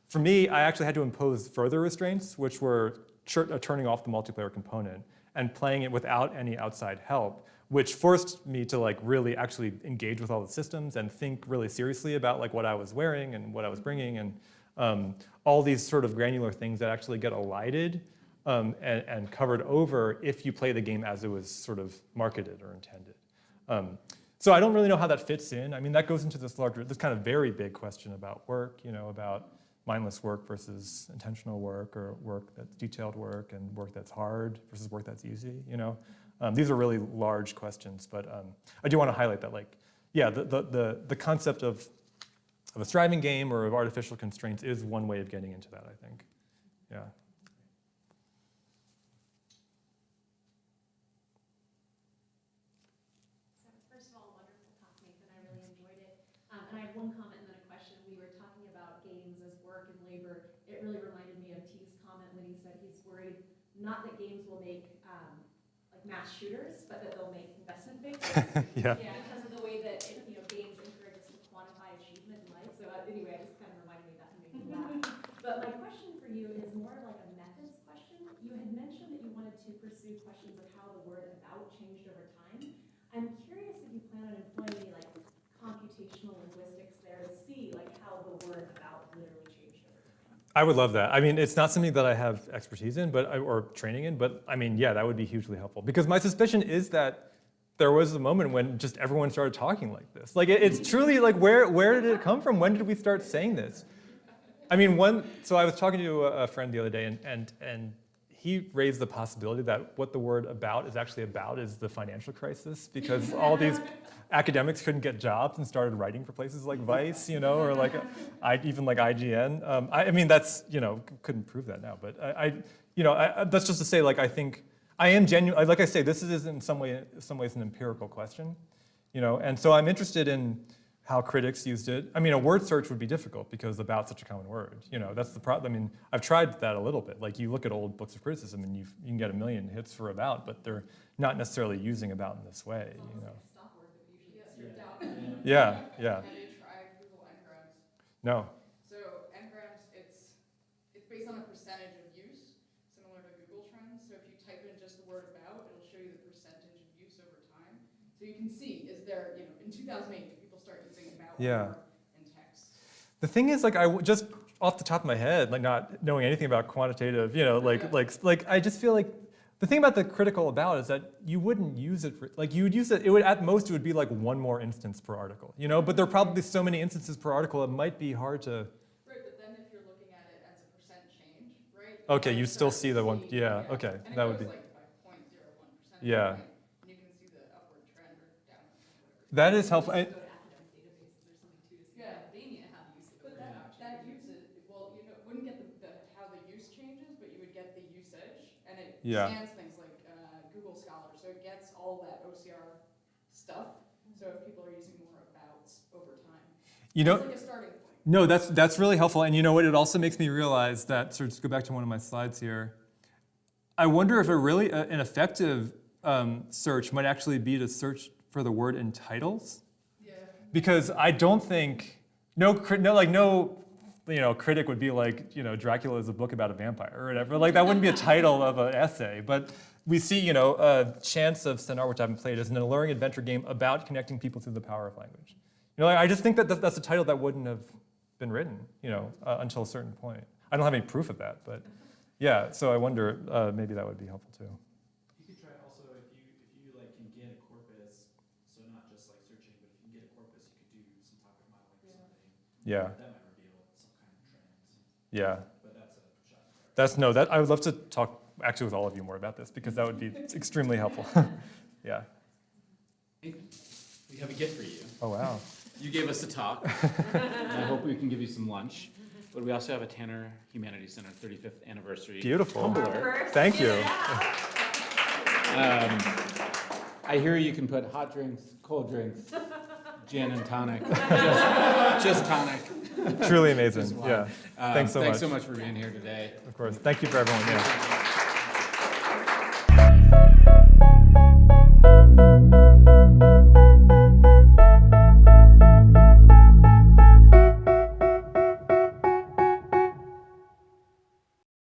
for me, I actually had to impose further restraints, which were turning off the multiplayer component and playing it without any outside help, which forced me to like really actually engage with all the systems and think really seriously about like what I was wearing and what I was bringing and all these sort of granular things that actually get elided and covered over if you play the game as it was sort of marketed or intended. So I don't really know how that fits in. I mean, that goes into this larger, this kind of very big question about work, you know, about mindless work versus intentional work, or work that's detailed work and work that's hard versus work that's easy, you know? These are really large questions, but I do want to highlight that, like, yeah, the concept of a striving game or of artificial constraints is one way of getting into that, I think. Yeah. So first of all, wonderful talk, Nathan. I really enjoyed it. And I have one comment and then a question. We were talking about games as work and labor. It really reminded me of T's comment when he said he's worried not that games will make like mass shooters, but that they'll make investment bankers. Yeah. Yeah, because of the way that you know games encourage us to quantify achievement in life. So anyway, it just kind of reminded me of that and made me laugh. But my question for you is more like a methods question. You had mentioned that you wanted to pursue questions of how the word about changed over time. I'm curious if you plan on employing any like computational linguistics there to see like how the word about literally changed over time. I would love that. I mean, it's not something that I have expertise in, or training in, but I mean, yeah, that would be hugely helpful. Because my suspicion is that there was a moment when just everyone started talking like this. Like, it's truly like, where did it come from? When did we start saying this? I mean, so I was talking to a friend the other day, and he raised the possibility that what the word about is actually about is the financial crisis, because all these academics couldn't get jobs and started writing for places like Vice, you know, or like even like IGN. I mean, that's, you know, couldn't prove that now, but that's just to say, like, I think I am genuine. Like I say, this is in some ways an empirical question, you know, and so I'm interested in how critics used it. I mean, a word search would be difficult because about's such a common word. You know, that's the problem. I mean, I've tried that a little bit. Like, you look at old books of criticism and you can get 1 million hits for about, but they're not necessarily using about in this way, you know. Like a stop word that we usually get stripped out. Yeah, yeah. Have you tried Google Ngrams? No. So Ngrams, it's based on a percentage of use, similar to Google Trends. So if you type in just the word about, it'll show you the percentage of use over time. So you can see, is there, you know, in 2008, did people start using about Yeah. in text? The thing is, like, I just off the top of my head, like, not knowing anything about quantitative, you know, like I just feel like the thing about the critical about is that you wouldn't use it for, like, you would use it, at most it would be like one more instance per article, you know, but there are probably so many instances per article, it might be hard to. Right, but then if you're looking at it as a percent change, right? Okay, you might still start see to the one, see- yeah, okay, And that it would be. goes like by 0.01%. Yeah. Right? And you can see the upward trend or downward trend, whatever. That is helpful. Go to academic databases or something too to see Yeah. academia how the use of the But word about that changes. uses, well, you know, wouldn't get how the use changes, but you would get the usage, and it Yeah. scans things like Google Scholar, so it gets all that OCR stuff. So if people are using more abouts over time, You know, it's like a starting point. no, that's really helpful. And you know what? It also makes me realize that, so just go back to one of my slides here. I wonder if an effective search might actually be to search for the word in titles, Yeah. because I don't think no critic would be like, you know, Dracula is a book about a vampire or whatever. Like, that wouldn't be a title of an essay. But we see, you know, Chants of Senar, which I haven't played, is an alluring adventure game about connecting people through the power of language. You know, I just think that that's a title that wouldn't have been written, you know, until a certain point. I don't have any proof of that, but yeah. So I wonder maybe that would be helpful too. You could try also if you like can get a corpus, so not just like searching, but if you can get a corpus, you could do some topic modeling or something. Yeah. That might reveal some kind of trends. Yeah. But that's a shot. I would love to talk actually with all of you more about this, because that would be extremely helpful. Yeah. We have a gift for you. Oh, wow. You gave us a talk, and I hope we can give you some lunch. But we also have a Tanner Humanities Center 35th anniversary Beautiful. tumbler. Thank you. I hear you can put hot drinks, cold drinks, gin and tonic, just tonic. Truly amazing. Just wine. Yeah. Thanks so much. Thanks so much for being here today. Of course. Thank you for everyone. Yeah.